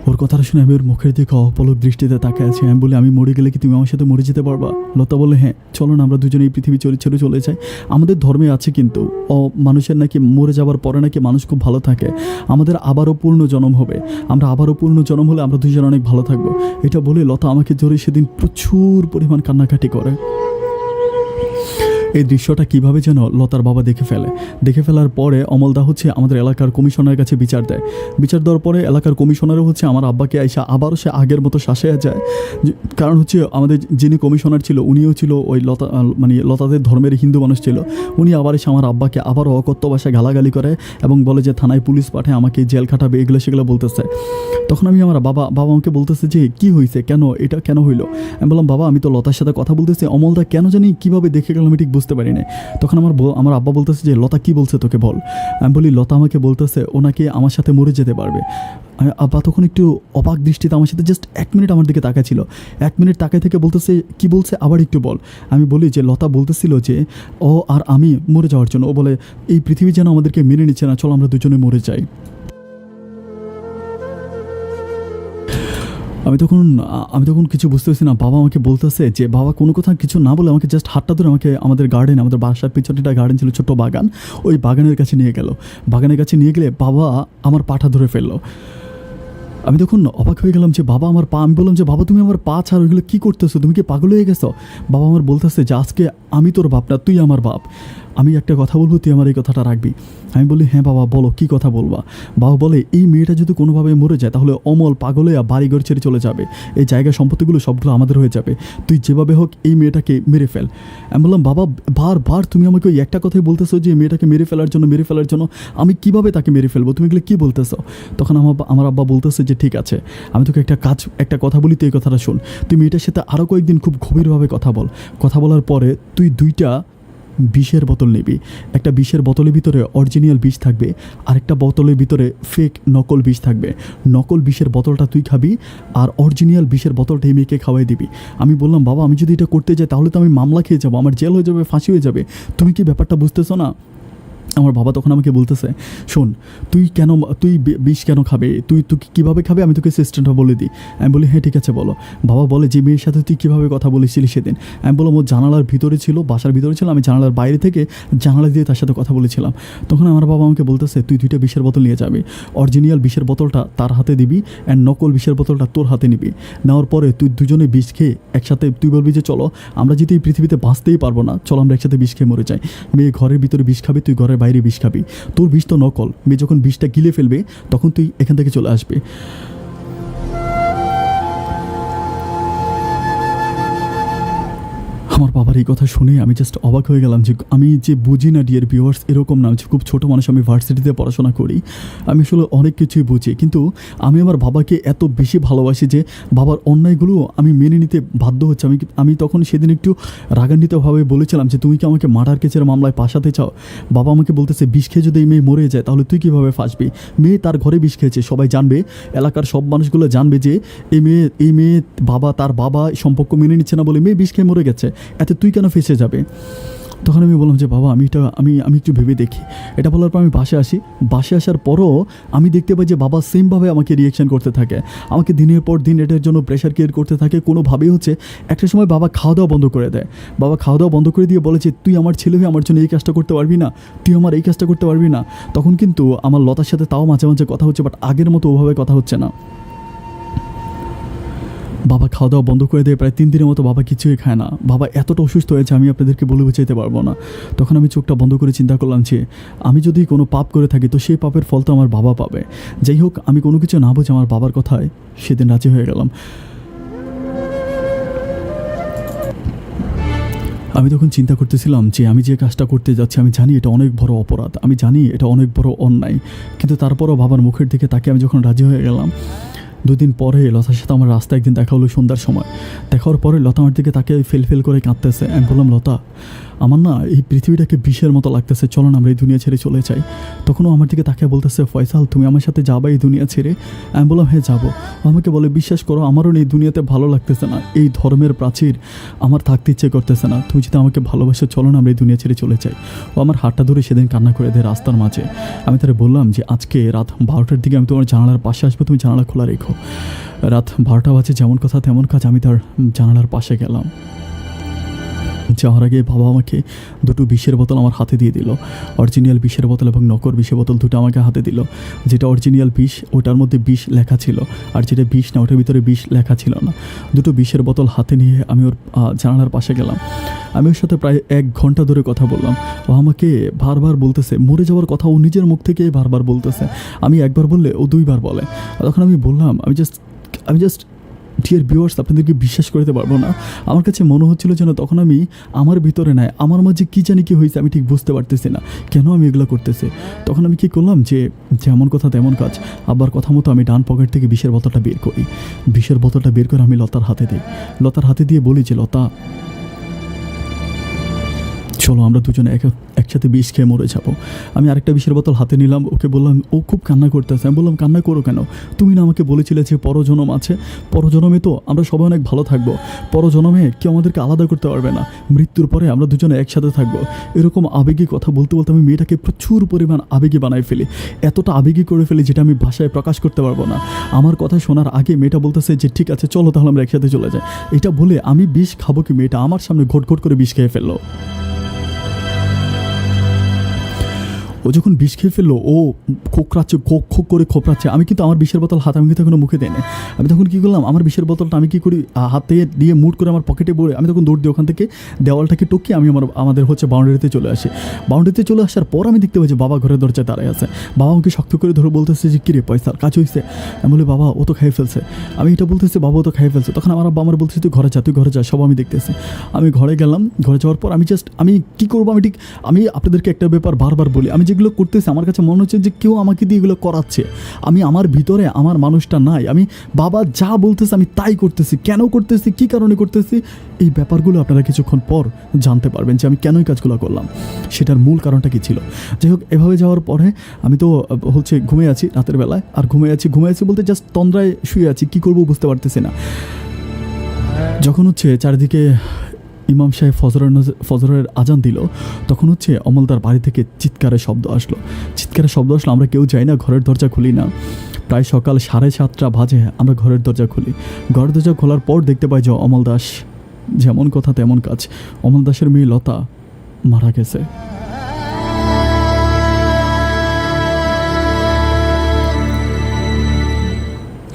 ওর কথাটা শুনে আমি ওর মুখের দিকে অপলক দৃষ্টিতে তাকিয়ে আছি। আমি বলি আমি মরে গেলে কি তুমি আমার সাথে মরে যেতে পারবা? লতা বলে হ্যাঁ চলো না আমরা দুজনে এই পৃথিবী ছেড়ে চলে যাই। আমাদের ধর্মে আছে কিন্তু মানুষের নাকি মরে যাওয়ার পরে নাকি মানুষ খুব ভালো থাকে, আমাদের আবারও পূর্ণ জন্ম হবে, আমরা আবারও পূর্ণ জন্ম হলে আমরা দুজন অনেক ভালো থাকবো। এটা বলে লতা আমাকে ধরে সেদিন প্রচুর পরিমাণ কান্নাকাটি করে। এই দৃশ্যটা কীভাবে যেন লতার বাবা দেখে ফেলার পরে অমলদা হচ্ছে আমাদের এলাকার কমিশনারের কাছে বিচার দেওয়ার পরে এলাকার কমিশনারও হচ্ছে আমার আব্বাকে আইসা আবারও সে আগের মতো শাসিয়ে যায়। কারণ হচ্ছে আমাদের যিনি কমিশনার ছিল উনিও ছিল ওই লতাদের ধর্মের হিন্দু মানুষ ছিল। উনি আবার এসে আমার আব্বাকে আবারও অকথ্য ভাষায় গালাগালি করে এবং বলে যে থানায় পুলিশ পাঠায়, আমাকে জেল খাটাবে, এগুলো সেগুলো বলতেছে। তখন আমি আমার বাবা আমাকে বলতেছে যে কি হয়েছে, এটা কেন হইলো? আমি বললাম বাবা আমি তো লতার সাথে কথা বলতেছি, অমলদা কেন জানি কীভাবে দেখে গেলাম আমি ঠিক বুঝতে পারি না। তখন আমার আব্বা বলতেছে যে লতা কি বলছে তোকে বল। আমি বলি লতা আমাকে বলতেছে ওনাকে আমার সাথে মরে যেতে পারবে। আব্বা তখন একটু অবাক দৃষ্টিতে আমার সাথে জাস্ট 1 মিনিট আমার দিকে তাকায় ছিল। 1 মিনিট তাকায় থেকে বলতেছে কি বলছে আবার একটু বল। আমি বলি যে লতা বলতেছিল যে ও আর আমি মরে যাওয়ার জন্য, ও বলে এই পৃথিবী যেন আমাদেরকে মেনে নিচ্ছে না, চলো আমরা দুজনে মরে যাই। আমি তখন কিছু বুঝতেছি না। বাবা আমাকে বলতেছে যে বাবা কোনো কথা কিছু না বলে আমাকে জাস্ট হাতটা ধরে আমাকে আমাদের বাসার পিছনে একটা গার্ডেন ছিল, ছোট্ট বাগান, ওই বাগানের কাছে নিয়ে গেল। বাগানের কাছে নিয়ে গেলে বাবা আমার পাটা ধরে ফেললো। আমি তখন অবাক হয়ে গেলাম যে বাবা আমার পা, আমি বললাম যে বাবা তুমি আমার পা ছাড়, ওইগুলো কী করতেছো, তুমি কি পাগল হয়ে গেছো? বাবা আমার বলতেছে যে আজকে আমি তোর বাপ না, তুই আমার বাপ, আমি একটা কথা বলবো, তুই আমার এই কথাটা রাখবি। আমি বলি হ্যাঁ বাবা বলো, কী কথা বলবা? বাবা বলে এই মেয়েটা যদি কোনোভাবে মরে যায় তাহলে অমল পাগল হয়ে বাড়িঘর ছেড়ে চলে যাবে, এই জায়গা সম্পত্তিগুলো সবগুলো আমাদের হয়ে যাবে, তুই যেভাবে হোক এই মেয়েটাকে মেরে ফেল। আমি বললাম বাবা বারবার তুমি আমাকে ওই একটা কথাই বলতেছো যে মেয়েটাকে মেরে ফেলার জন্য, আমি কিভাবে তাকে মেরে ফেলবো, তুমি এগুলো কী বলতেছো? তখন আমার আব্বা বলতেছে যে ঠিক আছে, আমি তোকে একটা কথা বলি, তুই এই কথাটা শোন, তুই মেয়েটার সাথে আরও কয়েকদিন খুব গভীরভাবে কথা বলার পরে তুই 2টা বিষের বোতল নিবি, একটা বিষের বোতলের ভিতরে অরিজিনাল বিষ থাকবে, আরেকটা বোতলের ভিতরে ফেক নকল বিষ থাকবে। নকল বিষের বোতলটা তুই খাবি আর অরিজিনাল বিষের বোতলটা এই মেয়েকে খাওয়াই দিবি। আমি বললাম বাবা আমি যদি এটা করতে যাই তাহলে তো আমি মামলা খেয়ে যাবো, আমার জেল হয়ে যাবে, ফাঁসি হয়ে যাবে, তুমি কি ব্যাপারটা বুঝতেছো না? আমার বাবা তখন আমাকে বলতেছে শোন, তুই বিষ কেন খাবে, তুই কীভাবে খাবে আমি তোকে সিস্টেমটা বলে দিই। আমি বলি হ্যাঁ ঠিক আছে বলো। বাবা বলে যে মেয়ের সাথে তুই কীভাবে কথা বলেছিলি সেদিন? আমি বললাম ও জানালার ভিতরে ছিল, বাসার ভিতরে ছিল, আমি জানালার বাইরে থেকে জানালা দিয়ে তার সাথে কথা বলেছিলাম। তখন আমার বাবা আমাকে বলতেছে তুই 2টা বিষের বোতল নিয়ে যাবি, অরিজিনাল বিষের বোতলটা তার হাতে দিবি অ্যান্ড নকল বিষের বোতলটা তোর হাতে নিবি। নেওয়ার পরে তুই দুজনে বিষ খেয়ে একসাথে তুই বলবি যে চলো আমরা যদি এই পৃথিবীতে বাঁচতেই পারবো না, চলো আমরা একসাথে বিষ খেয়ে মরে যাই। মেয়ে ঘরের ভিতরে বিষ খাবি, তুই ঘরের বাইরে বিষ খাবি, তোর বিষ তো নকল, মেয়ে যখন বিষটা গিলে ফেলবে তখন তুই এখান থেকে চলে আসবে। আমার বাবার এই কথা শুনে আমি জাস্ট অবাক হয়ে গেলাম যে আমি যে বুঝি না ডিয়ার ভিউয়ার্স, এরকম না যে খুব ছোটো মানুষ, আমি ভার্সিটিতে পড়াশোনা করি, আমি আসলে অনেক কিছুই বুঝি, কিন্তু আমি আমার বাবাকে এত বেশি ভালোবাসি যে বাবার অন্যায়গুলো আমি মেনে নিতে বাধ্য হচ্ছে। আমি তখন সেদিন একটু রাগান্বিতভাবে বলেছিলাম যে তুমি কি আমাকে মার্ডার কেসের মামলায় ফাঁসাতে চাও? বাবা আমাকে বলতেছে বিষ খেয়ে যদি এই মেয়ে মরে যায় তাহলে তুই কীভাবে ফাঁসবি? মেয়ে তার ঘরে বিষ খেয়েছে, সবাই জানবে, এলাকার সব মানুষগুলো জানবে যে এই মেয়ে তার বাবা সম্পর্ক মেনে নিচ্ছে না বলে মেয়ে বিষ খেয়ে মরে গেছে, এতে তুই কেন ফেসে যাবে? তখন আমি বললাম যে বাবা আমি একটু ভেবে দেখি। এটা বলার পর আমি বাসে আসার পরও আমি দেখতে পাই যে বাবা সেমভাবে আমাকে রিয়েকশান করতে থাকে, আমাকে দিনের পর দিন এটার জন্য প্রেশার ক্রিয়েট করতে থাকে। কোনোভাবেই হচ্ছে একটা সময় বাবা খাওয়া দাওয়া বন্ধ করে দেয়, দিয়ে বলে যে তুই আমার ছেলে হয়ে আমার জন্য এই কাজটা করতে পারবি না, তুই আমার এই কাজটা করতে পারবি না। তখন কিন্তু আমার লতার সাথে তাও মাঝে মাঝে কথা হচ্ছে, বাট আগের মতো ওভাবে কথা হচ্ছে না। বাবা খাওয়া দাওয়া বন্ধ করে দেয়, প্রায় 3 দিনের মতো বাবা কিছুই খায় না। বাবা এতটা অসুস্থ হয়েছে আমি আপনাদেরকে বলে বোঝাতে পারবো না। তখন আমি চোখটা বন্ধ করে চিন্তা করলাম যে আমি যদি কোনো পাপ করে থাকি তো সেই পাপের ফল তো আমার বাবা পাবে। যাই হোক, আমি কোনো কিছু না বুঝে আমার বাবার কথায় সেদিন রাজি হয়ে গেলাম। আমি তখন চিন্তা করতেছিলাম যে আমি যে কাজটা করতে যাচ্ছি আমি জানি এটা অনেক বড় অপরাধ, আমি জানি এটা অনেক বড় অন্যায়, কিন্তু তারপরও বাবার মুখের দিকে তাকে আমি যখন রাজি হয়ে গেলাম, 2 দিন পরে লতার সাথে আমার রাস্তায় একদিন দেখা হলো সন্ধ্যার সময়। দেখার পরে লতা আমার দিকে তাকে ফেল করে কাঁদতেছে। আমি বললাম লতা আমার না এই পৃথিবীটাকে বিষের মতো লাগতেছে, চলো না আমরা এই দুনিয়া ছেড়ে চলে যাই। তখনও আমার দিকে তাকে বলতেছে ফয়সাল তুমি আমার সাথে যাবা এই দুনিয়া ছেড়ে? আমি বললাম হ্যাঁ যাবো। আমাকে বলে বিশ্বাস করো আমারও এই দুনিয়াতে ভালো লাগতেছে না, এই ধর্মের প্রাচীর আমার থাকতে ইচ্ছে করতেছে না, তুমি যদি আমাকে ভালোবাসো চলো না আমরা এই দুনিয়া ছেড়ে চলে যাই। ও আমার হাতটা ধরে সেদিন কান্না করে দেয় রাস্তার মাঝে। আমি তারে বললাম যে আজকে রাত 12টার দিকে আমি তোমার জানালার পাশে আসবো, তুমি জানালা খোলা রেখো। রাত 12টা বাজে, যেমন কথা তেমন কাজ, আমি তার জানালার পাশে গেলাম। যাওয়ার আগে বাবা আমাকে 2টো বিষের বোতল আমার হাতে দিয়ে দিল, অরিজিনাল বিষের বোতল এবং নকল বিষের বোতল 2টো আমাকে হাতে দিল। যেটা অরিজিনাল বিষ ওটার মধ্যে বিষ লেখা ছিল, আর যেটা বিষ না ওটার ভিতরে বিষ লেখা ছিল না। 2টো বিষের বোতল হাতে নিয়ে আমি ওর জানালার পাশে গেলাম। আমি ওর সাথে প্রায় 1 ঘন্টা ধরে কথা বললাম। ও আমাকে বারবার বলতেছে মরে যাওয়ার কথা, ও নিজের মুখ থেকে বারবার বলতেছে। আমি একবার বললে ও 2বার বলে। তখন আমি বললাম আমি জাস্ট ডিয়ার ভিউয়ার্স আপনাদেরকে বিশ্বাস করতে পারবো না, আমার কাছে মনে হচ্ছিল যেন তখন আমি আমার ভিতরে নাই, আমার মাঝে কী জানি কি হয়েছে আমি ঠিক বুঝতে পারতেছি না কেন আমি এগুলো করতেছি। তখন আমি কী করলাম যে যেমন কথা তেমন কাজ, আবার কথা মতো আমি ডান পকেট থেকে বিষের বোতলটা বের করি। বিষের বোতলটা বের করে আমি লতার হাতে দিই। লতার হাতে দিয়ে বলি যে লতা চলো আমরা দুজনে একসাথে বিষ খেয়ে মরে যাবো। আমি আরেকটা বিষের বোতল হাতে নিলাম, ওকে বললাম, ও খুব কান্না করতেছে। আমি বললাম কান্না করো কেন, তুমি না আমাকে বলেছিলে যে পরজনম আছে, পরজনমে তো আমরা সবাই অনেক ভালো থাকবো, পরজনমে কেউ আমাদেরকে আলাদা করতে পারবে না, মৃত্যুর পরে আমরা দুজনে একসাথে থাকবো। এরকম আবেগী কথা বলতে বলতে আমি মেয়েটাকে প্রচুর পরিমাণ আবেগী বানাই ফেলি, এতটা আবেগী করে ফেলি যেটা আমি ভাষায় প্রকাশ করতে পারবো না। আমার কথা শোনার আগে মেয়েটা বলতেছে যে ঠিক আছে চলো তাহলে আমরা একসাথে চলে যাই। এটা বলে আমি বিষ খাবো কি, মেয়েটা আমার সামনে ঘট ঘট করে বিষ খেয়ে ফেললো। ও যখন বিষ খেয়ে ফেললো, ও খোকরাচ্ছে, খোক খোক করে খোপরাচ্ছে। আমি কিন্তু আমার বিষের বোতল হাতে, আমি কিন্তু এখনো মুখে দেয় না। আমি তখন কী করলাম, আমার বিষের বোতলটা আমি কী করি, হাতে দিয়ে মুট করে আমার পকেটে পড়ে আমি তখন দৌড় দিই ওখান থেকে, দেওয়ালটাকে টপকিয়ে আমি আমাদের বাউন্ডারিতে চলে আসি। বাউন্ডারিতে চলে আসার পর আমি দেখতে পাই যে বাবা ঘরের দরজায় দাঁড়ায় আছে। বাবা আমাকে শক্ত করে ধরে বলতেছে যে কিরে পয়সার কাজ হয়েছে? আমি বলি বাবা ও তো খেয়ে ফেলছে। আমি এটা বলতেছি বাবা ও তো খেয়ে ফেলছে। তখন আমার আব্বা আমার বলতেছে তুই ঘরে যা, সব আমি দেখতেছি। আমি ঘরে গেলাম। ঘরে যাওয়ার পর আমি কী করবো, আমি আপনাদেরকে একটা ব্যাপার বারবার বলি, আমি যেগুলো করতেছি আমার কাছে মনে হচ্ছে যে কেউ আমাকে দিয়ে এগুলো করাচ্ছে। আমার ভিতরে আমার মানুষটা নাই। আমি বাবা যা বলতেছে আমি তাই করতেছি। কেন করতেছি, কী কারণে করতেছি, এই ব্যাপারগুলো আপনারা কিছুক্ষণ পর জানতে পারবেন যে আমি কেন এই কাজগুলো করলাম, সেটার মূল কারণটা কী ছিল। যাই হোক, এভাবে যাওয়ার পরে আমি তো ঘুমিয়ে আছি রাতের বেলায়। আর ঘুমিয়ে আছি বলতে জাস্ট তন্দ্রায় শুয়ে আছি, কী করবো বুঝতে পারতেছি না। যখন চারিদিকে ইমাম সাহেব ফজরের আজান দিল, তখন অমলদার বাড়ি থেকে চিৎকারের শব্দ আসলো। আমরা কেউ যাই না, ঘরের দরজা খুলি না। প্রায় সকাল 7:30 বাজে আমরা ঘরের দরজা খুলি। ঘরের দরজা খোলার পর দেখতে পাই যে অমল দাস, যেমন কথা তেমন কাজ, অমল দাসের মেয়ে লতা মারা গেছে।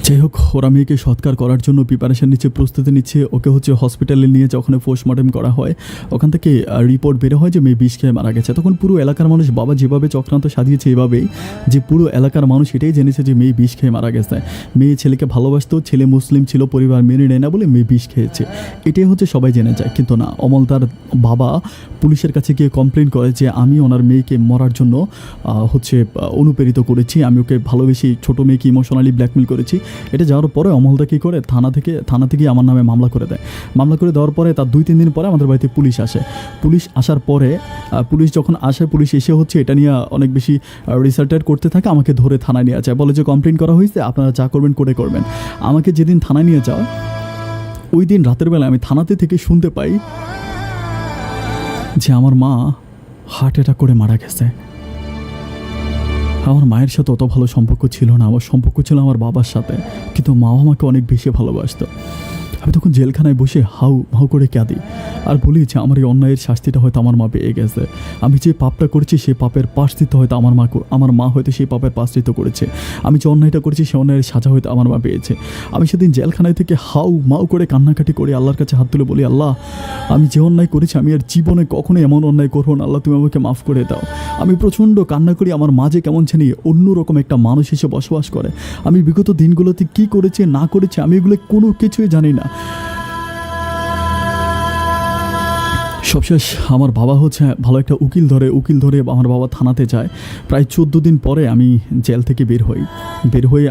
যাই হোক, ওরা মেয়েকে সৎকার করার জন্য প্রিপারেশন নিচ্ছে, প্রস্তুতি নিচ্ছে। ওকে হসপিটালে নিয়ে যখন পোস্টমর্টেম করা হয়, ওখান থেকে রিপোর্ট বেরো হয় যে মেয়ে বিষ খেয়ে মারা গেছে। তখন পুরো এলাকার মানুষ, বাবা যেভাবে চক্রান্ত সাজিয়েছে এভাবেই যে পুরো এলাকার মানুষ এটাই জেনেছে যে মেয়ে বিষ খেয়ে মারা গেছে। মেয়ে ছেলেকে ভালোবাসতো, ছেলে মুসলিম ছিল, পরিবার মেনে নেয় না বলে মেয়ে বিষ খেয়েছে, এটাই সবাই জেনে যায়। কিন্তু না, অমলদার বাবা পুলিশের কাছে গিয়ে কমপ্লেন করে যে আমি ওনার মেয়েকে মরার জন্য অনুপ্রেরিত করেছি, আমি ওকে ভালোবেসে ছোটো মেয়েকে ইমোশনালি ব্ল্যাকমেল করেছি। এটা যাওয়ার পরে অমলদা কী করে, থানা থেকে আমার নামে মামলা করে দেয়। মামলা করে দেওয়ার পরে তার 2-3 দিন পরে আমাদের বাড়িতে পুলিশ আসে। পুলিশ আসার পরে পুলিশ যখন আসে, পুলিশ এসে এটা নিয়ে অনেক বেশি রিসার্চ করতে থাকে। আমাকে ধরে থানায় নিয়ে যায়, বলে যে কমপ্লেন করা হয়েছে, আপনারা যা করবেন করবেন। আমাকে যেদিন থানায় নিয়ে যাও, ওই দিন রাতের বেলা আমি থানাতে থেকে শুনতে পাই যে আমার মা হার্ট অ্যাটাক করে মারা গেছে। আমার মায়ের সাথে অত ভালো সম্পর্ক ছিল না, আমার সম্পর্ক ছিল আমার বাবার সাথে, কিন্তু মাও আমাকে অনেক বেশি ভালোবাসত। আমি তখন জেলখানায় বসে হাউ করে কাঁদি আর বলি যে আমার এই অন্যায়ের শাস্তিটা হয়তো আমার মা পেয়ে গেছে। আমি যে পাপটা করেছি সেই পাপের প্রায়শ্চিত্ত হয়তো আমার মা হয়তো সেই পাপের প্রায়শ্চিত্ত করেছে। আমি যে অন্যায়টা করেছি সেই অন্যায়ের সাজা হয়তো আমার মা পেয়েছে। আমি সেদিন জেলখানায় থেকে মাউ করে কান্নাকাটি করে আল্লাহর কাছে হাত তুলে বলি, আল্লাহ আমি যে অন্যায় করেছি আমি আর জীবনে কখনোই এমন অন্যায় করবো না, আল্লাহ তুমি আমাকে মাফ করে দাও। আমি প্রচণ্ড কান্না করি। আমার মা যে কেমন জানি অন্যরকম একটা মানুষ এসে বসবাস করে। আমি বিগত দিনগুলোতে কী করেছি না করেছি আমি এগুলো কোনো কিছুই জানি না। সবশেষ আমার বাবা ভালো একটা উকিল ধরে আমার বাবা থানাতে যায়। প্রায় 14 দিন পরে আমি জেল থেকে বের হই।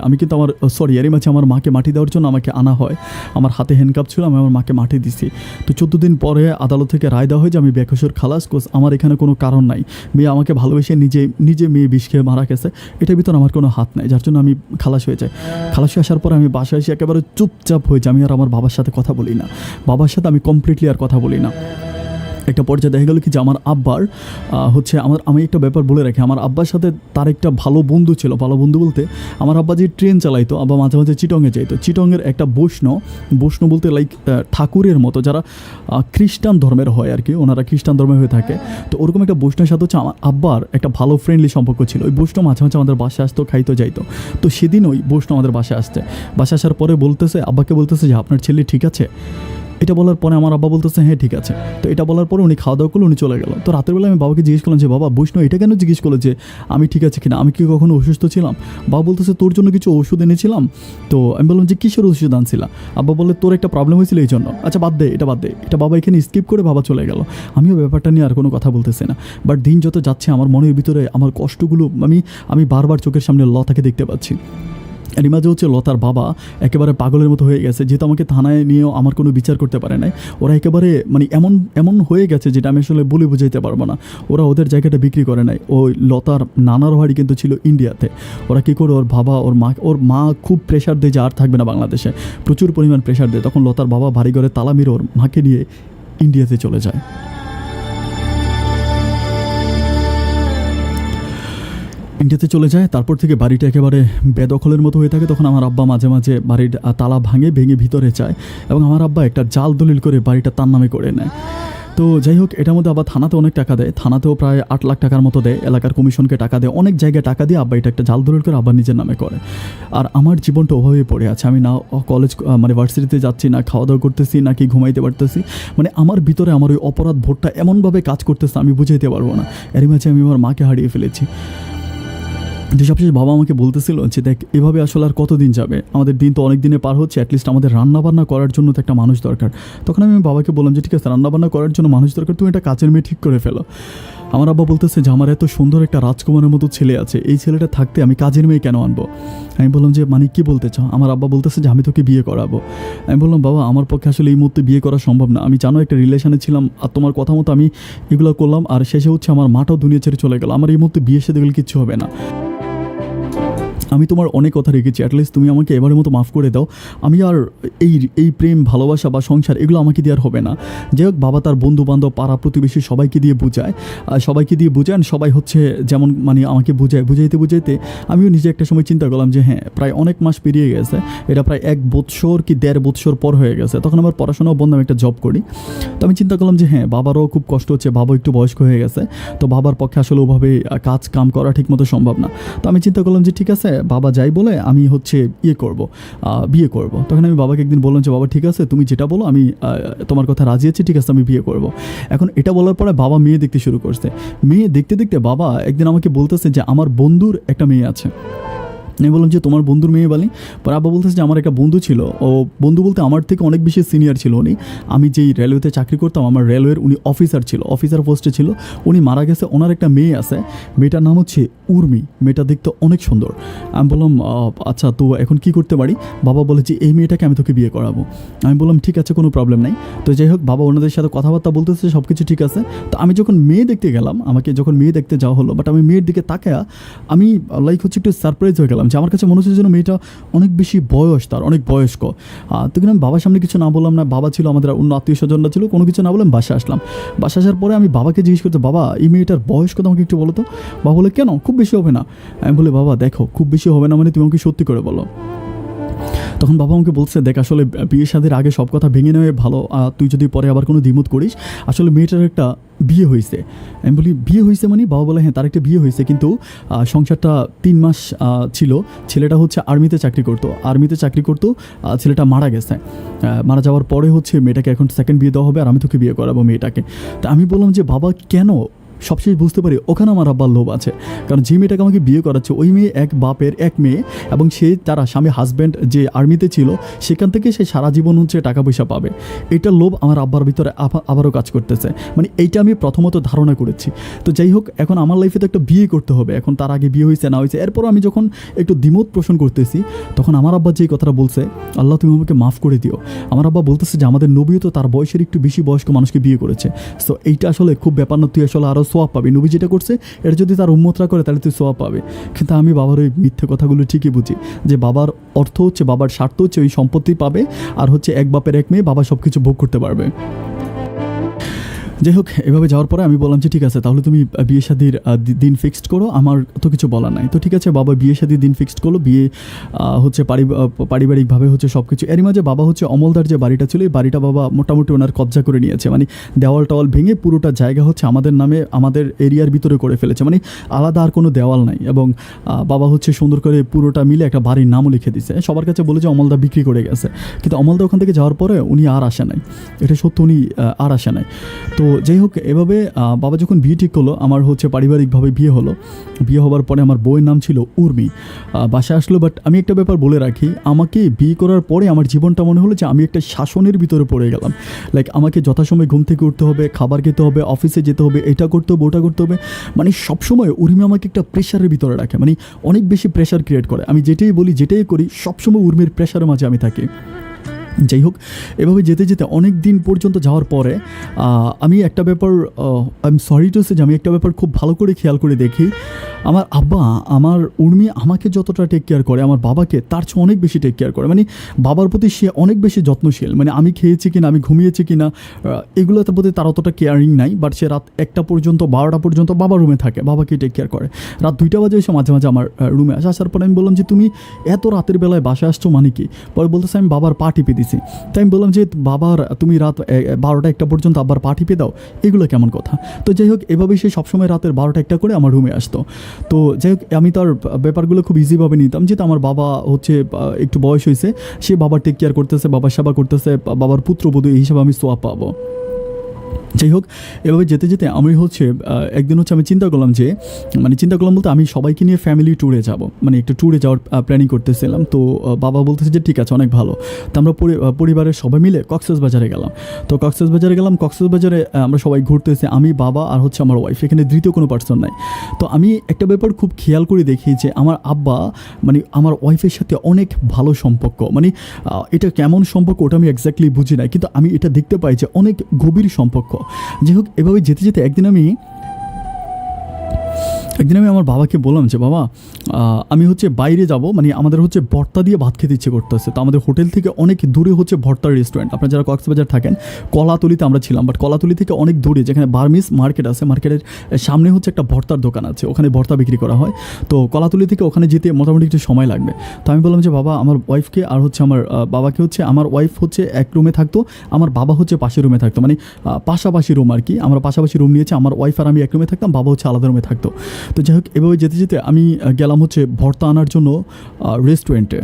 আমি কিন্তু এরই মাঝে আমার মাকে মাটি দেওয়ার জন্য আমাকে আনা হয়। আমার হাতে হ্যান্ডকাপ ছিল, আমি আমার মাকে মাটি দিছি। তো 14 দিন পরে আদালত থেকে রায় দেওয়া হয় যে আমি বেকসুর খালাস, আমার এখানে কোনো কারণ নাই। মেয়ে আমাকে ভালোবেসে নিজে মেয়ে বিষ খেয়ে মারা গেছে, এটার ভিতর আমার কোনো হাত নাই, যার জন্য আমি খালাস হয়ে যাই। খালাস হয়ে আসার পরে আমি বাসায় এসে একেবারে চুপচাপ হয়ে যাই। আমি আর আমার বাবার সাথে কথা বলি না, বাবার সাথে আমি কমপ্লিটলি আর কথা বলি না। একটা পর্যায়ে দেখা গেল কি যে আমার আব্বার আমি একটা ব্যাপার বলে রাখি, আমার আব্বার সাথে তার একটা ভালো বন্ধু ছিল। ভালো বন্ধু বলতে আমার আব্বা যে ট্রেন চালাইতো, আব্বা মাঝে মাঝে চিটংয়ে যাইতো। চিটংয়ের একটা বৈষ্ণব বলতে লাইক ঠাকুরের মতো, যারা খ্রিস্টান ধর্মের হয় আর কি, ওনারা খ্রিস্টান ধর্মের হয়ে থাকে। তো ওরকম একটা বৈষ্ণবের সাথে আমার আব্বার একটা ভালো ফ্রেন্ডলি সম্পর্ক ছিল। ওই বৈষ্ণব মাঝে মাঝে আমাদের বাসায় আসতো, খাইতো যাইতো। তো সেদিন ওই বৈষ্ণব আমাদের বাসায় আসার পরে আব্বাকে বলতেছে যে আপনার ছেলে ঠিক আছে? এটা বলার পরে আমার আব্বা বলতেছে হ্যাঁ ঠিক আছে। তো এটা বলার পরে উনি খাওয়া দাওয়া করলে উনি চলে গেল। তো রাতের বেলা আমি বাবাকে জিজ্ঞেস করলাম যে বাবা বৈষ্ণব এটা কেন জিজ্ঞেস করলো যে আমি ঠিক আছে কিনা, আমি কি কখনো অসুস্থ ছিলাম? বাবা বলতেছে তোর জন্য কিছু ওষুধ এনেছিলাম। তো আমি বললাম যে কিসের ওষুধ আনছিলাম? আব্বা বললে তোর একটা প্রবলেম হয়েছিল এই জন্য। আচ্ছা বাদ দে এটা বাবা এখানে স্কিপ করে বাবা চলে গেল। আমিও ব্যাপারটা নিয়ে আর কোনো কথা বলতেছি না। বাট দিন যত যাচ্ছে আমার মনের ভিতরে আমার কষ্টগুলো আমি বারবার চোখের সামনে লতাকে দেখতে পাচ্ছি। এর মাঝে লতার বাবা একেবারে পাগলের মতো হয়ে গেছে, যেহেতু আমাকে থানায় নিয়েও আমার কোনো বিচার করতে পারে নাই। ওরা একেবারে এমন হয়ে গেছে যেটা আমি আসলে বলে বুঝাইতে পারবো না। ওরা ওদের জায়গাটা বিক্রি করে নাই। ওই লতার নানার বাড়ি কিন্তু ছিল ইন্ডিয়াতে। ওরা কী করে ওর মা খুব প্রেশার দেয় যে আর থাকবে না বাংলাদেশে, প্রচুর পরিমাণ প্রেশার দেয়। তখন লতার বাবা বাড়ি ঘরে তালা মেরে ওর মাকে নিয়ে ইন্ডিয়াতে চলে যায়। ইন্ডিয়াতে চলে যায়। তারপর থেকে বাড়িটা একেবারে বেদখলের মতো হয়ে থাকে। তখন আমার আব্বা মাঝে মাঝে বাড়ির তালা ভেঙে ভিতরে যায় এবং আমার আব্বা একটা জাল দলিল করে বাড়িটা তার নামে করে নেয়। তো যাই হোক, এটার মধ্যে আবার থানাতে অনেক টাকা দেয়, থানাতেও প্রায় 8 লাখ টাকার মতো দেয়, এলাকার কমিশনকে টাকা দেয়, অনেক জায়গায় টাকা দিয়ে আব্বা এটা একটা জাল দলিল করে আবার নিজের নামে করে। আর আমার জীবনটা ওভাবেই পড়ে আছে, আমি না কলেজ মানে ভার্সিটিতে যাচ্ছি, না খাওয়া দাওয়া করতেছি, না কি ঘুমাইতে পারতেছি, মানে আমার ভিতরে আমার ওই অপরাধ ভোটটা এমনভাবে কাজ করতেছে আমি বুঝাইতে পারবো না। এরই মাঝে আমি আমার মাকে হারিয়ে ফেলেছি। তো সবশেষে বাবা আমাকে বলতেছিল যে দেখ, এভাবে আসলে আর কতদিন যাবে, আমাদের দিন তো অনেক দিনে পার হচ্ছে, অ্যাটলিস্ট আমাদের রান্নাবান্না করার জন্য তো একটা মানুষ দরকার। তখন আমি বাবাকে বললাম যে ঠিক আছে, রান্নাবান্না করার জন্য মানুষ দরকার, তুমি একটা কাজের মেয়ে ঠিক করে ফেলো। আমার আব্বা বলতেছে যে আমার এত সুন্দর একটা রাজকুমারের মতো ছেলে আছে, এই ছেলেটা থাকতে আমি কাজের মেয়ে কেন আনবো? আমি বললাম যে মানে কি বলতে চাও? আমার আব্বা বলতেছে যে আমি তোকে বিয়ে করাবো। আমি বললাম বাবা, আমার পক্ষে আসলে এই মুহূর্তে বিয়ে করা সম্ভব না, আমি জানো একটা রিলেশনে ছিলাম, আর তোমার কথা মতো আমি এগুলো করলাম, আর শেষে হচ্ছে আমার মাটাও দুনিয়া ছেড়ে চলে গেল, আমার এই মুহূর্তে বিয়ে সাথে গেলে কিচ্ছু হবে না। আমি তোমার অনেক কথা রেখেছি, অ্যাটলিস্ট তুমি আমাকে এবারের মতো মাফ করে দাও, আমি আর এই প্রেম ভালোবাসা বা সংসার এগুলো আমাকে দিয়ে আর হবে না। যাই হোক, বাবা তার বন্ধু বান্ধব পাড়া প্রতিবেশী সবাইকে দিয়ে বুঝায়, সবাই হচ্ছে যেমন মানে আমাকে বুঝাইতে আমিও নিজে একটা সময় চিন্তা করলাম যে হ্যাঁ, প্রায় অনেক মাস পেরিয়ে গেছে, এটা প্রায় 1 বছর কি 1.5 বছর পর হয়ে গেছে, তখন আমার পড়াশোনাও বন্ধ, আমি একটা জব করি। তো আমি চিন্তা করলাম যে হ্যাঁ, বাবারও খুব কষ্ট হচ্ছে, বাবা একটু বয়স্ক হয়ে গেছে, তো বাবার পক্ষে আসলে ওভাবে কাজ কাম করা ঠিকমতো সম্ভব না। তো আমি চিন্তা করলাম যে ঠিক আছে, বাবা যাই বলে আমি হচ্ছে বিয়ে করব। তখন আমি বাবাকে একদিন বললাম যে বাবা ঠিক আছে, তুমি যেটা বলো আমি তোমার কথা রাজি আছি, ঠিক আছে আমি বিয়ে করব। এখন এটা বলার পরে বাবা মেয়ে দেখতে শুরু করছে। মেয়ে দেখতে দেখতে বাবা একদিন আমাকে বলতেছে যে আমার বন্ধুর একটা মেয়ে আছে। আমি বললাম যে তোমার বন্ধুর মেয়ে বলি? পরে আব্বা বলতেছে যে আমার একটা বন্ধু ছিল, ও বন্ধু বলতে আমার থেকে অনেক বেশি সিনিয়র ছিল উনি, আমি যেই রেলওয়েতে চাকরি করতাম আমার রেলওয়ের উনি অফিসার পোস্টে ছিল, উনি মারা গেছে, ওনার একটা মেয়ে আছে, মেয়েটার নাম হচ্ছে উর্মি, মেয়েটা দেখতে অনেক সুন্দর। আমি বললাম আচ্ছা, তো এখন কি করতে পারি? বাবা বলে যে এই মেয়েটাকে আমি তোকে বিয়ে করাবো। আমি বললাম ঠিক আছে, কোনো প্রবলেম নাই। তো যাই হোক, বাবা ওনাদের সাথে কথাবার্তা বলতেছে, সব কিছু ঠিক আছে। তো আমি যখন মেয়ে দেখতে গেলাম, আমাকে যখন মেয়ে দেখতে যাওয়া হলো, বাট আমি মেয়ের দিকে তাকায়া আমি হচ্ছে একটু সারপ্রাইজ হয়ে গেলাম যে আমার কাছে মনে হচ্ছে যেন মেয়েটা অনেক বেশি বয়স, তার অনেক বয়স্ক। তো কিন্তু আমি বাবার সামনে কিছু না বললাম না, বাবা ছিল, আমাদের অন্য আত্মীয় স্বজনরা ছিল, কোনো কিছু না বললাম বাসা আসলাম। বাসা আসার পরে আমি বাবাকে জিজ্ঞেস করতে, বাবা এই মেয়েটার বয়স কত আমাকে একটু বলো তো? বাবা বলে কেন, খুব বেশি হবে না? আমি বলি বাবা দেখো, খুব বেশি হবে না মানে তুমি আমাকে সত্যি করে বলো। তখন বাবা আমাকে বলছে দেখ, আসলে বিয়ে শাদীর আগে সব কথা ভেঙে নেওয়া ভালো, তুই যদি পরে আবার কোনো দ্বিমত করিস, আসলে মেয়েটার একটা বিয়ে হয়েছে। আমি বলি বিয়ে হয়েছে মানে? বাবা বলে হ্যাঁ, তার একটা বিয়ে হয়েছে, কিন্তু সংসারটা 3 মাস ছিল। ছেলেটা হচ্ছে আর্মিতে চাকরি করতো, ছেলেটা মারা গেছে। মারা যাওয়ার পরে হচ্ছে মেয়েটাকে এখন সেকেন্ড বিয়ে দেওয়া হবে, আর আমি তোকে বিয়ে করাবো মেয়েটাকে। তা আমি বললাম যে বাবা কেন? সবশেষ বুঝতে পারি ওখানে আমার আব্বার লোভ আছে, কারণ যে মেয়েটাকে আমাকে বিয়ে করাচ্ছে ওই মেয়ে এক বাপের এক মেয়ে, এবং সে তার স্বামী হাজব্যান্ড যে আর্মিতে ছিল সেখান থেকে সে সারা জীবন হচ্ছে টাকা পয়সা পাবে। এটার লোভ আমার আব্বার ভিতরে আবারও কাজ করতেছে, মানে এইটা আমি প্রথমত ধারণা করেছি। তো যাই হোক, এখন আমার লাইফে তো একটা বিয়ে করতে হবে, এখন তার আগে বিয়ে হয়েছে না হয়েছে, এরপর আমি যখন একটু দ্বিমত পোষণ করতেছি, তখন আমার আব্বা যেই কথাটা বলছে, আল্লাহ তুমি আমাকে মাফ করে দিও, আমার আব্বা বলতেছে যে আমাদের নবীও তো তার বয়সের একটু বেশি বয়স্ক মানুষকে বিয়ে করেছে। সো এইটা আসলে খুব ব্যাপার না, তুই আসলে আরও সোয়াব পাবি, নবী যেটা করছে এটা যদি তার উম্মতরা করে তাহলে তুই সোয়াব পাবে। কিন্তু আমি বাবার ওই মিথ্যে কথাগুলো ঠিকই বুঝি, যে বাবার অর্থ হচ্ছে, বাবার স্বার্থ হচ্ছে ওই সম্পত্তি পাবে, আর হচ্ছে এক বাপের এক মেয়ে, বাবা সব কিছু ভোগ করতে পারবে। যাই হোক, এভাবে যাওয়ার পরে আমি বললাম যে ঠিক আছে, তাহলে তুমি বিয়ে শাদির দিন ফিক্সড করো, আমার তো কিছু বলার নাই। তো ঠিক আছে, বাবা বিয়ে শাদির দিন ফিক্সড করলো, বিয়ে হচ্ছে পারিবারিকভাবে হচ্ছে সব কিছু। এরই মাঝে বাবা হচ্ছে অমলদার যে বাড়িটা ছিল, এই বাড়িটা বাবা মোটামুটি ওনার কবজা করে নিয়েছে, মানে দেওয়াল টাওয়াল ভেঙে পুরোটা জায়গা হচ্ছে আমাদের নামে, আমাদের এরিয়ার ভিতরে করে ফেলেছে, মানে আলাদা আর কোনো দেওয়াল নাই। এবং বাবা হচ্ছে সুন্দর করে পুরোটা মিলে একটা বাড়ির নামও লিখে দিছে। সবার কাছে বলে যে অমলদা বিক্রি করে গেছে, কিন্তু অমলদা ওখান থেকে যাওয়ার পরে উনি আর আসে নাই, এটা সত্য, উনি আর আসে নাই। তো যাই হোক, এভাবে বাবা যখন বিয়ে ঠিক করলো, আমার হচ্ছে পারিবারিকভাবে বিয়ে হলো। বিয়ে হওয়ার পরে আমার বউয়ের নাম ছিল উর্মি, বাসায় আসলো। বাট আমি একটা ব্যাপার বলে রাখি, আমাকে বিয়ে করার পরে আমার জীবনটা মনে হলো যে আমি একটা শাসনের ভিতরে পড়ে গেলাম। লাইক আমাকে যথাসময় ঘুম থেকে উঠতে হবে, খাবার খেতে হবে, অফিসে যেতে হবে, এটা করতে হবে, ওটা করতে হবে, মানে সবসময় উর্মি আমাকে একটা প্রেশারের ভিতরে রাখে, মানে অনেক বেশি প্রেশার ক্রিয়েট করে। আমি যেটাই বলি, যেটাই করি, সবসময় উর্মির প্রেশারের মাঝে আমি থাকি। যাই হোক, এভাবে যেতে যেতে অনেক দিন পর্যন্ত যাওয়ার পরে আমি একটা ব্যাপার, I am sorry to say, যে আমি একটা ব্যাপার খুব ভালো করে খেয়াল করে দেখি, আমার আব্বা, আমার উর্মি আমাকে যতটা টেক কেয়ার করে আমার বাবাকে তার চেয়ে অনেক বেশি টেক কেয়ার করে। মানে বাবার প্রতি সে অনেক বেশি যত্নশীল। মানে আমি খেয়েছি কিনা, আমি ঘুমিয়েছি কিনা, এগুলোর প্রতি তার অতটা কেয়ারিং নাই। বাট সে রাত 1টা পর্যন্ত, 12টা পর্যন্ত বাবার রুমে থাকে, বাবাকে টেক কেয়ার করে। রাত 2টা বাজে এসে মাঝে মাঝে আমার রুমে আসার পরে আমি বললাম যে তুমি এত রাতের বেলায় বাসায় আসছো মানে কি? পরে বলতেছে আমি বাবার পা টিপে দিছি। তাই আমি বললাম যে বাবার, তুমি রাত 12টা 1টা পর্যন্ত আব্বার পা টিপে দাও, এগুলো কেমন কথা? তো যাই হোক, এভাবেই সে সবসময় রাতের 12টা 1টা করে আমার রুমে আসতো। তো যাই হোক, আমি তার ব্যাপারগুলো খুব ইজিভাবে নিতাম, যেহেতু আমার বাবা হচ্ছে একটু বয়স হয়েছে, সে বাবার টেক কেয়ার করতেছে, বাবার সেবা করতেছে, বাবার পুত্রবধূ এই হিসাবে আমি সোয়াব পাবো। যাই হোক, এভাবে যেতে যেতে আমি হচ্ছে একদিন হচ্ছে আমি চিন্তা করলাম যে, মানে চিন্তা করলাম বলতে আমি সবাইকে নিয়ে ফ্যামিলি ট্যুরে যাব, মানে একটু ট্যুরে যাওয়ার প্ল্যানিং করতেছিলাম। তো বাবা বলতেছে যে ঠিক আছে, অনেক ভালো। তো আমরা পরিবারের সবাই মিলে কক্সবাজারে গেলাম। তো কক্সবাজারে আমরা সবাই ঘুরতেছি, আমি, বাবা আর হচ্ছে আমার ওয়াইফ, এখানে দ্বিতীয় কোনো পার্সন নাই। তো আমি একটা ব্যাপার খুব খেয়াল করে দেখি যে আমার আব্বা মানে আমার ওয়াইফের সাথে অনেক ভালো সম্পর্ক। মানে এটা কেমন সম্পর্ক ওটা আমি এক্স্যাক্টলি বুঝি না, কিন্তু আমি এটা দেখতে পাই যে অনেক গভীর সম্পর্ক। যাই হোক, এভাবে যেতে যেতে একদিন আমি আমার বাবাকে বললাম যে বাবা, আমি হচ্ছে বাইরে যাব, মানে আমাদের হচ্ছে ভর্তা দিয়ে ভাত খেতে ইচ্ছে করতেছে। তো আমাদের হোটেল থেকে অনেক দূরে হচ্ছে ভর্তার রেস্টুরেন্ট। আপনারা যারা কক্সবাজার থাকেন, কলাতলিতে আমরা ছিলাম, বাট কলাতলি থেকে অনেক দূরে, যেখানে বার্মিস মার্কেট আছে, মার্কেটের সামনে হচ্ছে একটা ভর্তার দোকান আছে, ওখানে ভর্তা বিক্রি করা হয়। তো কলাতলি থেকে ওখানে যেতে মোটামুটি একটু সময় লাগবে। তো আমি বললাম যে বাবা, আমার ওয়াইফকে আর হচ্ছে আমার বাবাকে হচ্ছে, আমার ওয়াইফ হচ্ছে এক রুমে থাকতো, আমার বাবা হচ্ছে পাশের রুমে থাকতো, মানে পাশাপাশি রুম আর কি, আমরা পাশাপাশি রুম নিয়েছি। আমার ওয়াইফ আর আমি এক রুমে থাকতাম, বাবা হচ্ছে আলাদা রুমে থাকতো। তো যাই হোক, এভাবে যেতে যেতে আমি গেলাম হচ্ছে ভর্তা আনার জন্য রেস্টুরেন্টে।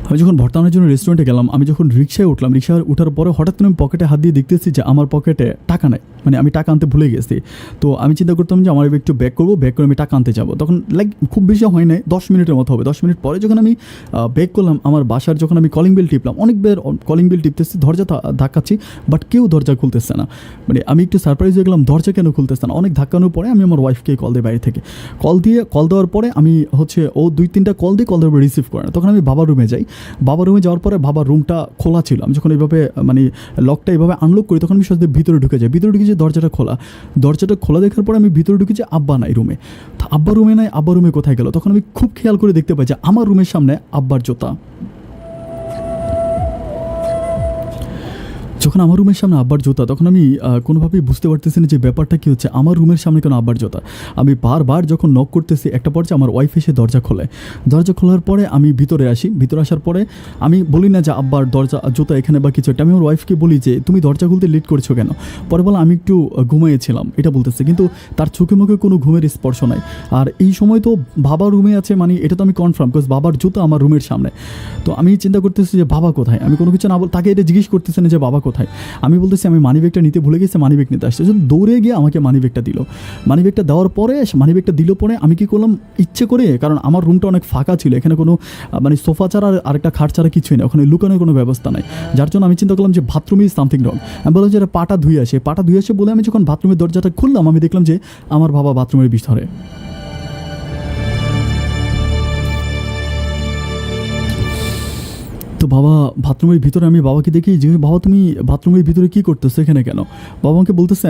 আমি যখন ভর্তা আনার জন্য রেস্টুরেন্টে গেলাম, আমি যখন রিক্সায় উঠলাম, রিক্সায় ওঠার পরে হঠাৎ করে আমি পকেটে হাত দিয়ে দেখতেছি যে আমার পকেটে টাকা নাই, মানে আমি টাকা আনতে ভুলে গেছি। তো আমি চিন্তা করতাম যে আমার একটু ব্যাক করবো, ব্যাক করে আমি টাকা আনতে যাবো। তখন খুব বেশি হয় নাই, 10 মিনিটের মতো হবে। 10 মিনিট পরে যখন আমি ব্যাক করলাম, আমার বাসার যখন আমি কলিং বেল টিপলাম, অনেকবার কলিং বেল টিপতেছি, দরজা ধাক্কাচ্ছি, বাট কেউ দরজা খুলতেছে না। মানে আমি একটু সারপ্রাইজ হয়ে গেলাম, দরজা কেন খুলতেছে না। অনেক ধাক্কানোর পরে আমি আমার ওয়াইফকে কল দিই বাইরে থেকে। কল দেওয়ার পরে আমি হচ্ছে ও 2-3টা কল দেওয়ার পরে রিসিভ করে না। তখন আমি বাবার রুমে যাই। বাবার রুমে যাওয়ার পরে বাবার রুমটা খোলা ছিল। আমি যখন এইভাবে মানে লকটা এইভাবে আনলক করি, তখন আমি সাথে ভিতরে ঢুকে যাই। দরজাটা খোলা দেখার পরে আমি ভিতরে ঢুকেছি, আব্বা নাই রুমে। তো আব্বা রুমে নাই, আব্বা রুমে কোথায় গেল? তখন আমি খুব খেয়াল করে দেখতে পাই যে আমার রুমের সামনে আব্বার জুতা। যখন আমার রুমের সামনে আব্বার জুতা, তখন আমি কোনোভাবেই বুঝতে পারতেছি না যে ব্যাপারটা কী হচ্ছে, আমার রুমের সামনে কেন আব্বার জুতা। আমি বারবার যখন নক করতেছি, একটা পর্যায়ে আমার ওয়াইফ এসে দরজা খোলে। দরজা খোলার পরে আমি ভিতরে আসি। ভিতরে আসার পরে আমি বলি না যে আব্বার জুতা এখানে বা কিছু একটা, আমি আমার ওয়াইফকে বলি যে তুমি দরজা খুলতে লেট করছো কেন? পরে বলে আমি একটু ঘুমিয়েছিলাম, এটা বলতেছে, কিন্তু তার চোখে মুখে কোনো ঘুমের স্পর্শ নাই। আর এই সময় তো বাবা রুমে আছে, মানে এটা তো আমি কনফার্ম, বিকজ বাবার জুতা আমার রুমের সামনে। তো আমি চিন্তা করতেছি যে বাবা কোথায়। আমি কোনো কিছু না বল, তাকে এটা জিজ্ঞেস করতেছে না যে বাবা কোথায়। আমি বলতেছি আমি মানিব্যাগটা নিতে ভুলে গেছি, মানিব্যাগ নিতে আসছে। দৌড়ে গিয়ে আমাকে মানিব্যাগটা দিল। মানিব্যাগটা দেওয়ার পরে, মানিব্যাগটা দিল পরে আমি কী করলাম, ইচ্ছে করে, কারণ আমার রুমটা অনেক ফাঁকা ছিল, এখানে কোনো মানে সোফা ছাড়া আর একটা খাট ছাড়া কিছুই নেই, ওখানে লুকানোর কোনো ব্যবস্থা নাই। যার জন্য আমি চিন্তা করলাম যে বাথরুমে সামথিং রং। আমি বললাম যে পাটা ধুয়ে আসে বলে আমি যখন বাথরুমের দরজাটা খুললাম, আমি দেখলাম যে আমার বাবা বাথরুমের ভিতরে। তো বাবা বাথরুমের ভিতরে, আমি বাবাকে দেখি যে বাবা তুমি বাথরুমের ভিতরে কী করতেছো, এখানে কেন? বাবা আমাকে বলতেছে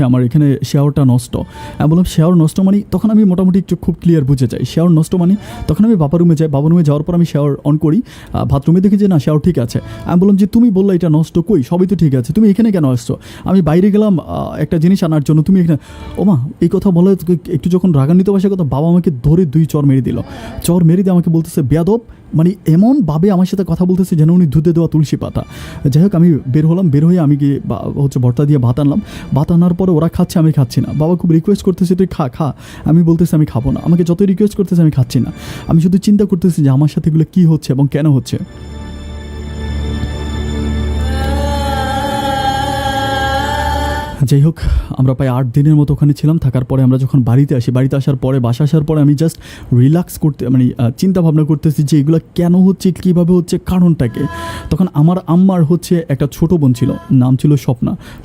আমার এখানে শেয়ারটা নষ্ট। আমি বললাম শেয়ার নষ্ট মানে? তখন আমি মোটামুটি একটু খুব ক্লিয়ার বুঝে যাই শেয়ার নষ্ট মানে। তখন আমি বাবার রুমে যাই। বাবার রুমে যাওয়ার পর আমি শেয়ার অন করি, বাথরুমে দেখি যে না, শেয়ার ঠিক আছে। আমি বললাম যে তুমি বললে এটা নষ্ট, কই সবই তো ঠিক আছে, তুমি এখানে কেন আসছো? আমি বাইরে গেলাম একটা জিনিস আনার জন্য, তুমি এখানে। ওমা, এই কথা বলে একটু যখন রাগান্বিত ভাষার কথা, বাবা আমাকে ধরে 2 চর মেরে দিল। চর মেরে দিয়ে আমাকে বলতেছে বেয়াদব, মানে এমনভাবে আমার সাথে কথা বলতেছে যেন উনি দুধে দেওয়া তুলসী পাতা। যাই হোক, আমি বের হয়ে আমি গিয়ে হচ্ছে ভর্তা দিয়ে ভাত আনলাম। ভাত আনার পরে ওরা খাচ্ছে, আমি খাচ্ছি না। বাবা খুব রিকোয়েস্ট করতেছে তুই খা। আমি বলতেছি আমি খাবো না। আমাকে যতই রিকোয়েস্ট করতেছে আমি খাচ্ছি না। আমি শুধু চিন্তা করতেছি যে আমার সাথে এগুলো কী হচ্ছে এবং কেন হচ্ছে। যাই হোক, আমরা প্রায় 8 দিনের মতো ওখানে ছিলাম। থাকার পরে আমরা যখন বাড়িতে আসার পরে আমি জাস্ট রিল্যাক্স করতে, মানে চিন্তা ভাবনা করতেছি যে এগুলো কেন হচ্ছে, কীভাবে হচ্ছে, কারণটাকে। তখন আমার আম্মার হচ্ছে একটা ছোট বোন ছিল, নাম ছিল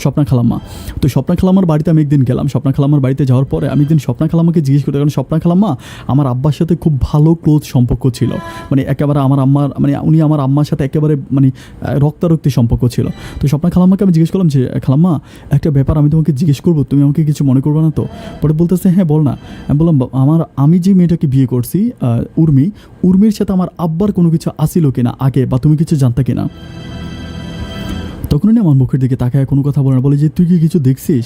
স্বপ্না খালাম্মা। তো স্বপ্না খালাম্মার বাড়িতে আমি একদিন গেলাম। স্বপ্না খালাম্মার বাড়িতে যাওয়ার পরে আমি একদিন স্বপ্না খালাম্মাকে জিজ্ঞেস করতে, কারণ স্বপ্না খালাম্মা আমার আব্বার সাথে খুব ভালো ক্লোজ সম্পর্ক ছিল, মানে একেবারে আমার আম্মার, মানে উনি আমার আম্মার সাথে একেবারে মানে রক্তারক্তি সম্পর্ক ছিল। তো স্বপ্না খালাম্মাকে আমি জিজ্ঞেস করলাম যে খালাম্মা, একটা ব্যাপার আমি তোমাকে জিজ্ঞেস করবো, তুমি আমাকে কিছু মনে করবে না তো? পরে বলতেছে হ্যাঁ বল না। আমি বললাম আমি যে মেয়েটাকে বিয়ে করছি উর্মির সাথে আমার আব্বার কোনো কিছু আসিল কিনা আগে, বা তুমি কিছু জানতা কিনা? তখন উনি আমার মুখের দিকে তাকায় কোনো কথা বলে না, বলে যে তুই কি কিছু দেখছিস?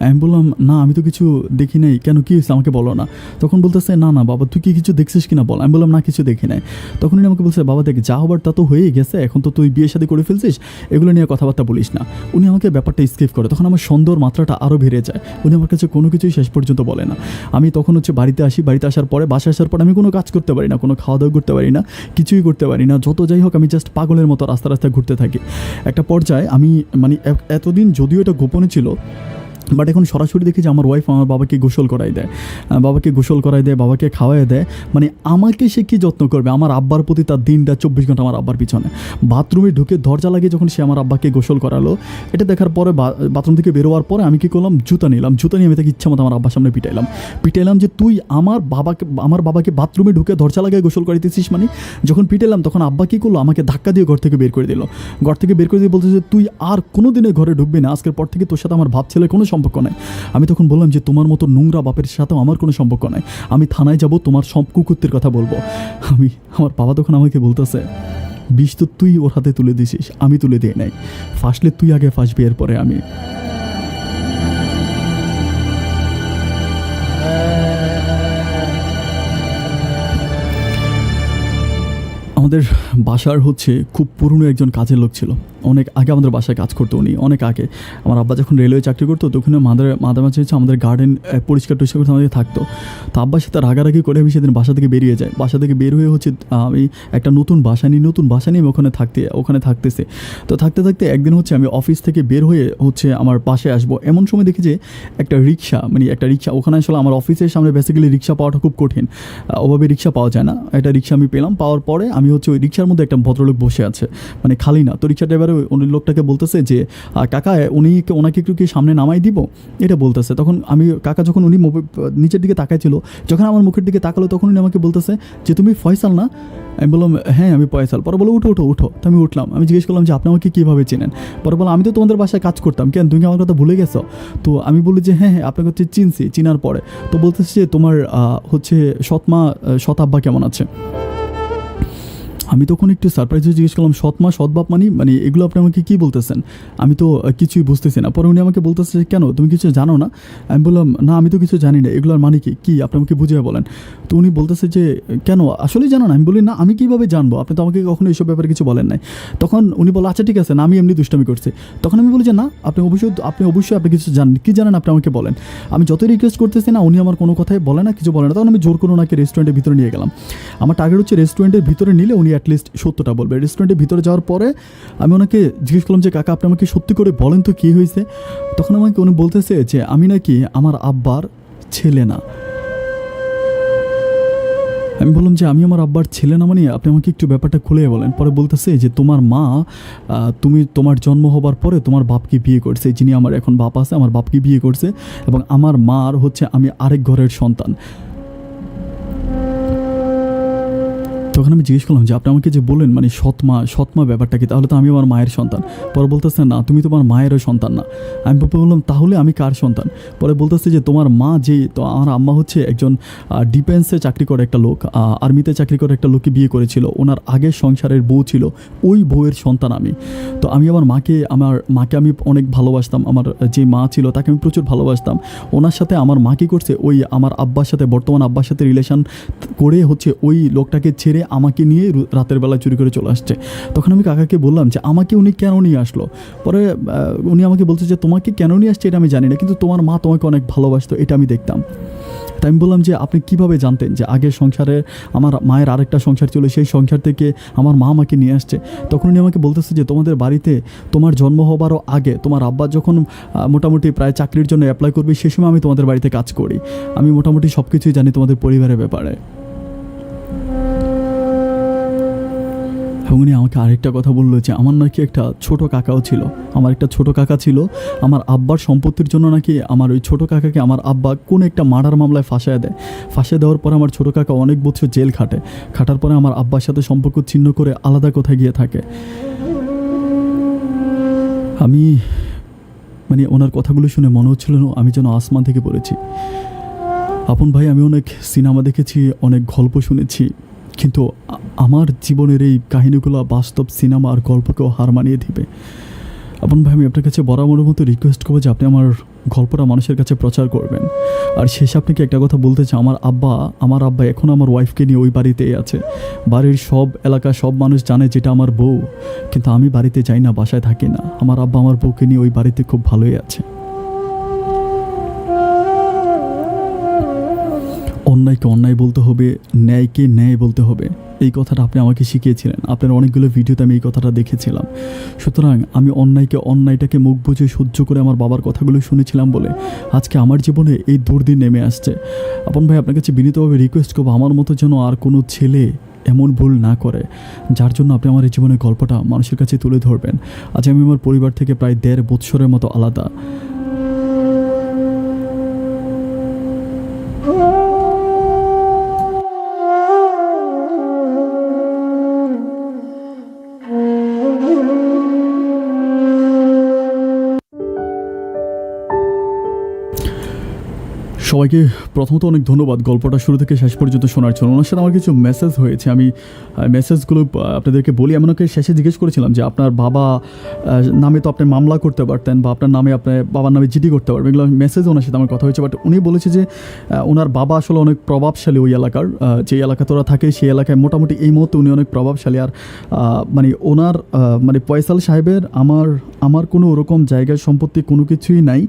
আমি বললাম না, আমি তো কিছু দেখি নাই। কেন, কী হয়েছে আমাকে বলো না। তখন বলতেছে না না বাবা, তুই কি কিছু দেখছিস কিনা বল। আমি বললাম না, কিছু দেখি নাই। তখন উনি আমাকে বলছে বাবা দেখ, যা হবার তা তো হয়েই গেছে, এখন তো তুই বিয়ে শাদী করে ফেলছিস, এগুলো নিয়ে কথাবার্তা বলিস না। উনি আমাকে ব্যাপারটা স্কিপ করে। তখন আমার সন্দেহর মাত্রাটা আরও বেড়ে যায়। উনি আমার কাছে কোনো কিছুই শেষ পর্যন্ত বলে না। আমি তখন বাড়িতে আসি, বাড়িতে আসার পরে বাসায় আসার পরে আমি কোনো কাজ করতে পারি না, কোনো খাওয়া দাওয়া করতে পারি না, কিছুই করতে পারি না। যত যাই হোক আমি জাস্ট পাগলের মতো রাস্তা রাস্তায় ঘুরতে থাকি। একটা পর্যায়ে আমি মানে এতদিন যদিও এটা গোপনে ছিল, বাট এখন সরাসরি দেখি যে আমার ওয়াইফ আমার বাবাকে গোসল করাই দেয়, বাবাকে খাওয়াই দেয়। মানে আমাকে সে কী যত্ন করবে, আমার আব্বার প্রতি তার দিনটা 24 ঘন্টা আমার আব্বার পিছনে। বাথরুমে ঢুকে দরজা লাগিয়ে যখন সে আমার আব্বাকে গোসল করালো, এটা দেখার পরে বাথরুম থেকে বেরোয়ার পরে আমি কী করলাম, জুতা নিয়ে আমি তাকে ইচ্ছা মতো আমার আব্বার সামনে পিটাইলাম যে তুই আমার বাবাকে বাথরুমে ঢুকে দরজা লাগিয়ে গোসল করাইতেছিস। মানে যখন পিটাইলাম তখন আব্বা কী করলো, আমাকে ধাক্কা দিয়ে ঘর থেকে বের করে দিল। বলতে যে তুই আর কোনো দিনে ঘরে ঢুকবি না, আজকের পর থেকে তোর সাথে আমার ভাব ছেলে কোনো সম্পর্ক নাই। আমি তখন বললাম যে তোমার মতো নোংরা বাপের সাথেও আমার কোনো সম্পর্ক নাই, আমি থানায় যাব, তোমার সব কুকুরদের কথা বলবো। আমার বাবা তখন আমাকে বলতেছে বিষ তো তুই ওর হাতে তুলে দিছিস, আমি তুলে দিই নাই, ফাঁসলে তুই আগে ফাঁসবি, এরপরে আমি। আমাদের বাসার খুব পুরনো একজন কাজের লোক ছিল, অনেক আগে আমাদের বাসায় কাজ করতো উনি, অনেক আগে। আমার আব্বা যখন রেলওয়ে চাকরি করতো তখন মাঝে মাঝে আমাদের গার্ডেন পরিষ্কার করতে আমাদের থাকতো। তো আব্বার সাথে রাগারাগি করে আমি সেদিন বাসা থেকে বেরিয়ে যাই। বাসা থেকে বের হয়ে আমি একটা নতুন বাসা নিয়ে আমি ওখানে থাকতেছে। তো থাকতে থাকতে একদিন আমি অফিস থেকে বের হয়ে আমার বাসায় আসবো, এমন সময় দেখি যে একটা রিক্সা, ওখানে আসলে আমার অফিসের সামনে বেসিক্যালি রিক্সা পাওয়াটা খুব কঠিন, ওভাবে রিক্সা পাওয়া যায় না। একটা রিক্সা আমি পেলাম, পাওয়ার পরে আমি ওই রিক্সার মধ্যে একটা ভদ্রলোক বসে আছে, মানে খালি না। তো রিক্সা ড্রাইভার উনি লোকটাকে বলতেছে যে কাকা ওনাকে একটু কি সামনে নামাই দিব, এটা বলতেছে। তখন কাকা যখন উনি নিচের দিকে তাকাইছিল, যখন আমার মুখের দিকে তাকালো তখন উনি আমাকে বলতেছে যে তুমি ফয়সাল না? আমি বললাম হ্যাঁ আমি ফয়সাল। পরে বলো উঠো। তো আমি উঠলাম। আমি জিজ্ঞেস করলাম যে আপনি আমাকে কীভাবে চেনেন? পরে বলো আমি তো তোমাদের বাসায় কাজ করতাম, কেন তুমি আমার কথা ভুলে গেছো? তো আমি বলি যে হ্যাঁ আপনাকে চিনছি। চিনার পরে তো বলতেছে যে তোমার সৎ আব্বা কেমন আছে? আমি তখন একটু সারপ্রাইজ হয়ে জিজ্ঞেস করলাম সৎবাপ মানে এগুলো আপনি আমাকে কী বলতেছেন? আমি তো কিছুই বুঝতেছি না। পরে উনি আমাকে বলতেছে কেন, তুমি কিছু জানো না? আমি বললাম না আমি তো কিছু জানি না, এগুলোর মানে কি আপনি আমাকে বুঝিয়ে বলেন। তো উনি বলতেছে যে কেন আসলেই জানো না? আমি বলি না আমি কীভাবে জানবো, আপনি তো আমাকে কখনো এইসব ব্যাপারে কিছু বলেন নাই। তখন উনি বলে আচ্ছা ঠিক আছে না, আমি এমনি দুষ্টামি করছি। তখন আমি বলি যে না আপনি অবশ্যই আপনি কিছু জানেন, কী জানেন আপনি আমাকে বলেন। আমি যতই রিকোয়েস্ট করতেছি না, উনি আমার কোনো কথাই বলে না, কিছু বলে না। তখন আমি জোর করে ওনাকে রেস্টুরেন্টের ভিতরে নিয়ে গেলাম। আমার টার্গেট রেস্টুরেন্টের ভিতরে নিলে উনি অ্যাটলিস্ট সত্যটা বলবে। রেস্টুরেন্টের ভিতরে যাওয়ার পরে আমি ওনাকে জিজ্ঞেস করলাম যে কাকা আপনি আমাকে সত্যি করে বলেন তো কী হয়েছে? তখন আমাকে উনি বলতেছে যে আমি নাকি আমার আব্বার ছেলে না। আমি বললাম যে আমি আমার আব্বার ছেলে না, মানে আপনি আমাকে একটু ব্যাপারটা খুলে বলেন। পরে বলতেছে যে তোমার মা তোমার জন্ম হবার পরে তোমার বাপকে বিয়ে করছে, যিনি আমার এখন বাপ আছে আমার বাপকে বিয়ে করছে, এবং আমার মার আমি আরেক ঘরের সন্তান। তখন আমি জিজ্ঞেস করলাম যে আপনি আমাকে যে বললেন মানে সৎমা ব্যাপারটা কি, তাহলে তো আমি আমার মায়ের সন্তান। পরে বলতেছে না তুমি তোমার মায়েরও সন্তান না। আমি বললাম তাহলে আমি কার সন্তান? পরে বলতেছে যে তোমার মা তো আমার আম্মা একজন ডিফেন্সে চাকরি করে একটা লোক, আর্মিতে চাকরি করে একটা লোককে বিয়ে করেছিল, ওনার আগের সংসারের বউ ছিল, ওই বউয়ের সন্তান আমি। তো আমি আমার মাকে আমি অনেক ভালোবাসতাম, আমার যে মা ছিল তাকে আমি প্রচুর ভালোবাসতাম। ওনার সাথে আমার মা কী করছে, ওই আমার বর্তমান আব্বার সাথে রিলেশন করে ওই লোকটাকে ছেড়ে আমাকে নিয়ে রাতের বেলা চুরি করে চলে আসছে। তখন আমি কাকাকে বললাম যে আমাকে উনি কেন নিয়ে আসলো? পরে উনি আমাকে বলছে যে তোমাকে কেন নিয়ে আসছে এটা আমি জানি না, কিন্তু তোমার মা তোমাকে অনেক ভালোবাসতো, এটা আমি দেখতাম। তাই আমি বললাম যে আপনি কিভাবে জানতেন যে আগের সংসারে আমার মায়ের আরেকটা সংসার ছিল, সেই সংসার থেকে আমার মা আমাকে নিয়ে আসছে? তখন উনি আমাকে বলতেছে যে তোমাদের বাড়িতে তোমার জন্ম হবারও আগে তোমার আব্বা যখন মোটামুটি প্রায় চাকরির জন্য অ্যাপ্লাই করবে, সেই সময় আমি তোমাদের বাড়িতে কাজ করি, আমি মোটামুটি সব কিছুই জানি তোমাদের পরিবারের ব্যাপারে। এবং উনি আমাকে আরেকটা কথা বললো যে আমার নাকি একটা ছোট কাকাও ছিল, আমার একটা ছোট কাকা ছিল, আমার আব্বার সম্পত্তির জন্য নাকি আমার ওই ছোট কাকাকে আমার আব্বা কোন একটা মার্ডার মামলায় ফাঁসিয়ে দেওয়ার পরে আমার ছোট কাকা অনেক বছর জেল খাটার পরে আমার আব্বার সাথে সম্পর্ক ছিন্ন করে আলাদা কোথায় গিয়ে থাকে। আমি মানে ওনার কথাগুলো শুনে মনে হচ্ছিল আমি যেন আসমান থেকে পড়েছি। আপন ভাই, আমি অনেক সিনেমা দেখেছি, অনেক গল্প শুনেছি, কিন্তু আমার জীবনের এই কাহিনীগুলো বাস্তব সিনেমা আর গল্পকেও হার মানিয়ে দিবে। আপন ভাই, আমি আপনার কাছে বরাবরের মতো রিকোয়েস্ট করবো যে আপনি আমার গল্পটা মানুষের কাছে প্রচার করবেন। আর শেষে আপনাকে একটা কথা বলতে চাই, আমার আব্বা এখন আমার ওয়াইফকে নিয়ে ওই বাড়িতেই আছে। বাড়ির সব এলাকা, সব মানুষ জানে যেটা আমার বউ, কিন্তু আমি বাড়িতে যাই না, বাসায় থাকি না। আমার আব্বা আমার বউকে নিয়ে ওই বাড়িতে খুব ভালোই আছে। অন্যায়কে অন্যায় বলতে হবে, ন্যায়কে ন্যায় বলতে হবে, এই কথাটা আপনি আমাকে শিখিয়েছিলেন। আপনার অনেকগুলো ভিডিওতে আমি এই কথাটা দেখেছিলাম। সুতরাং আমি অন্যায়টাকে মুখ বুজে সহ্য করে আমার বাবার কথাগুলো শুনেছিলাম বলে আজকে আমার জীবনে এই দুর্দিন নেমে আসছে। আপন ভাই, আপনার কাছে বিনীতভাবে রিকোয়েস্ট করবো আমার মতো যেন আর কোনো ছেলে এমন ভুল না করে, যার জন্য আপনি আমার এই জীবনের গল্পটা মানুষের কাছে তুলে ধরবেন। আজ আমি আমার পরিবার থেকে প্রায় 1.5 বছরের মতো আলাদা। সবাইকে প্রথমত অনেক ধন্যবাদ গল্পটা শুরু থেকে শেষ পর্যন্ত শোনার জন্য। ওনার সাথে আমার কিছু মেসেজ হয়েছে, আমি মেসেজগুলো আপনাদেরকে বলি। আমি ওনাকে শেষে জিজ্ঞেস করেছিলাম যে আপনার বাবা নামে তো আপনি মামলা করতে পারতেন, বা আপনার নামে আপনার বাবার নামে জিডি করতে পারবেন, এগুলো মেসেজ ওনার সাথে আমার কথা হয়েছে। বাট উনি বলেছে যে ওনার বাবা আসলে অনেক প্রভাবশালী ওই এলাকার, যে এলাকাতে ওরা থাকে সেই এলাকায় মোটামুটি এই মুহূর্তে উনি অনেক প্রভাবশালী। আর মানে ওনার মানে ফয়সাল সাহেবের আমার কোনো ওরকম জায়গায় সম্পত্তি কোনো কিছুই নাই,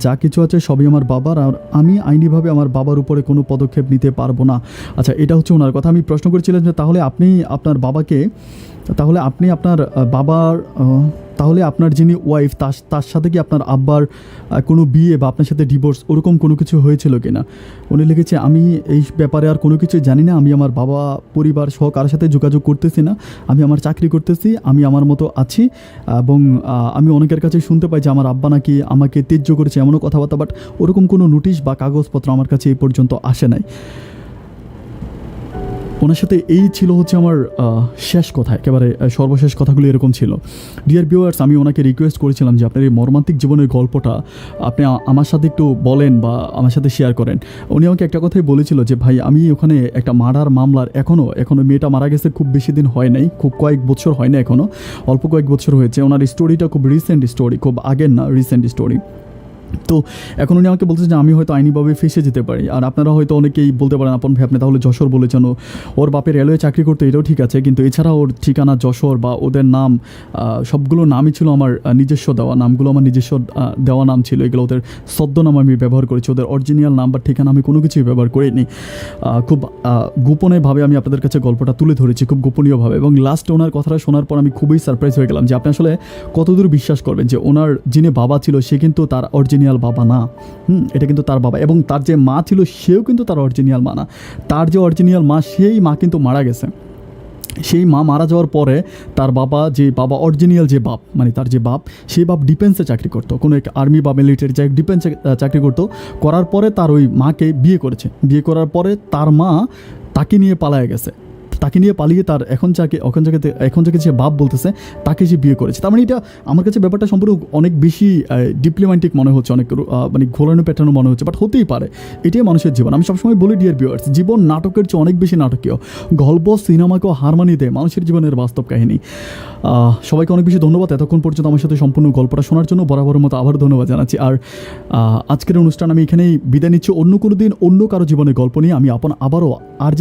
যা কিছু আছে সবই আমার বাবার। আর আমি আইনিভাবে আমার বাবার উপরে কোনো পদক্ষেপ নিতে পারবো না। আচ্ছা, এটা হচ্ছে ওনার কথা। আমি প্রশ্ন করেছিলাম যে তাহলে আপনি আপনার বাবার তাহলে আপনার যিনি ওয়াইফ তার সাথে কি আপনার আব্বার কোনো বিয়ে বা আপনার সাথে ডিভোর্স ওরকম কোনো কিছু হয়েছিল কি না? উনি লিখেছে, আমি এই ব্যাপারে আর কোনো কিছু জানি না, আমি আমার বাবা পরিবার সহ কারোর সাথে যোগাযোগ করতেছি না, আমি আমার চাকরি করতেছি, আমি আমার মতো আছি। এবং আমি অনেকের কাছে শুনতে পাই যে আমার আব্বা নাকি আমাকে ত্যায্য করেছে, এমনও কথাবার্তা, বাট ওরকম কোনো নোটিশ বা কাগজপত্র আমার কাছে এই পর্যন্ত আসে নাই। ওনার সাথে এই ছিল হচ্ছে আমার শেষ কথা, একেবারে সর্বশেষ কথাগুলো এরকম ছিল। ডিয়ার ভিউয়ার্স, আমি ওনাকে রিকোয়েস্ট করেছিলাম যে আপনার এই মর্মান্তিক জীবনের গল্পটা আপনি আমার সাথে একটু বলেন বা আমার সাথে শেয়ার করেন। উনি আমাকে একটা কথাই বলেছিল যে ভাই, আমি ওখানে একটা মার্ডার মামলার এখনও মেয়েটা মারা গেছে, খুব বেশি দিন হয় নাই, খুব কয়েক বছর হয় না, এখনও অল্প কয়েক বছর হয়েছে। ওনার স্টোরিটা খুব রিসেন্ট স্টোরি, খুব আগের না, রিসেন্ট স্টোরি। তো এখন উনি আমাকে বলছে যে আমি হয়তো আইনিভাবে ফেসে যেতে পারি। আর আপনারা হয়তো অনেকেই বলতে পারেন, আপন ভাই আপনি তাহলে যশোর বলেছেন, ওর বাপের রেলওয়ে চাকরি করতে, এটাও ঠিক আছে, কিন্তু এছাড়া ওর ঠিকানা যশোর বা ওদের নাম সবগুলো নামই ছিল আমার নিজস্ব দেওয়া নামগুলো, আমার নিজস্ব দেওয়া নাম ছিল, এগুলো ওদের ছদ্মনাম আমি ব্যবহার করেছি, ওদের অরিজিনাল নাম বা ঠিকানা আমি কোনো কিছুই ব্যবহার করিনি। খুব গোপনীয়ভাবে আমি আপনাদের কাছে গল্পটা তুলে ধরেছি, খুব গোপনীয়ভাবে। এবং লাস্টে ওনার কথাটা শোনার পর আমি খুবই সারপ্রাইজ হয়ে গেলাম যে আপনি আসলে কতদূর বিশ্বাস করবেন যে ওনার যিনি বাবা ছিল সে কিন্তু তার অরিজিনাল বাবা না। এটা কিন্তু তার বাবা, এবং তার যে মা ছিল সেও কিন্তু তার অরিজিনাল মা না। তার যে অরিজিনাল মা, সেই মা কিন্তু মারা গেছে। সেই মা মারা যাওয়ার পরে তার বাবা অরিজিনাল যে বাপ, মানে তার যে বাপ, সেই বাপ ডিফেন্সে চাকরি করতো, কোনো এক আর্মি বা মিলিটারি ডিফেন্সে চাকরি করতো। করার পরে তার ওই মাকে বিয়ে করেছে। বিয়ে করার পরে তার মা তাকে নিয়ে পালায়ে গেছে। তাকে নিয়ে পালিয়ে তার এখন যাকে যে বাপ বলতেছে তাকে যে বিয়ে করেছে। তার মানে এটা আমার কাছে ব্যাপারটা সম্পূর্ণ অনেক বেশি ডিপ্লোম্যাটিক মনে হচ্ছে, অনেক মানে ঘোরানো প্যাটার্নও মনে হচ্ছে, বাট হতেই পারে, এটাই মানুষের জীবন। আমি সবসময় বলি ডিয়ার ভিউয়ার্স, জীবন নাটকের চেয়ে অনেক বেশি নাটকীয়। গল্প সিনেমাকেও হার মানিয়ে দেয় মানুষের জীবনের বাস্তব কাহিনী। সবাইকে অনেক বেশি ধন্যবাদ এতক্ষণ পর্যন্ত আমার সাথে সম্পূর্ণ গল্পটা শোনার জন্য। বরাবরের মতো আবার ধন্যবাদ জানাচ্ছি। আর আজকের অনুষ্ঠান আমি এখানেই বিদায় নিচ্ছি। অন্য কোনো দিন অন্য কারো জীবনের গল্প নিয়ে আমি আবারও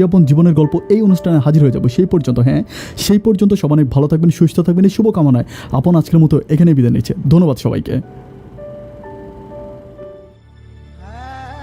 আপন জীবনের গল্প এই অনুষ্ঠানে হাজির হয়ে যাবো। সেই পর্যন্ত সবাই ভালো থাকবেন, সুস্থ থাকবেন, এই শুভকামনায় আপন আজকের মতো এখানেই বিদায় নিচ্ছে। ধন্যবাদ সবাইকে।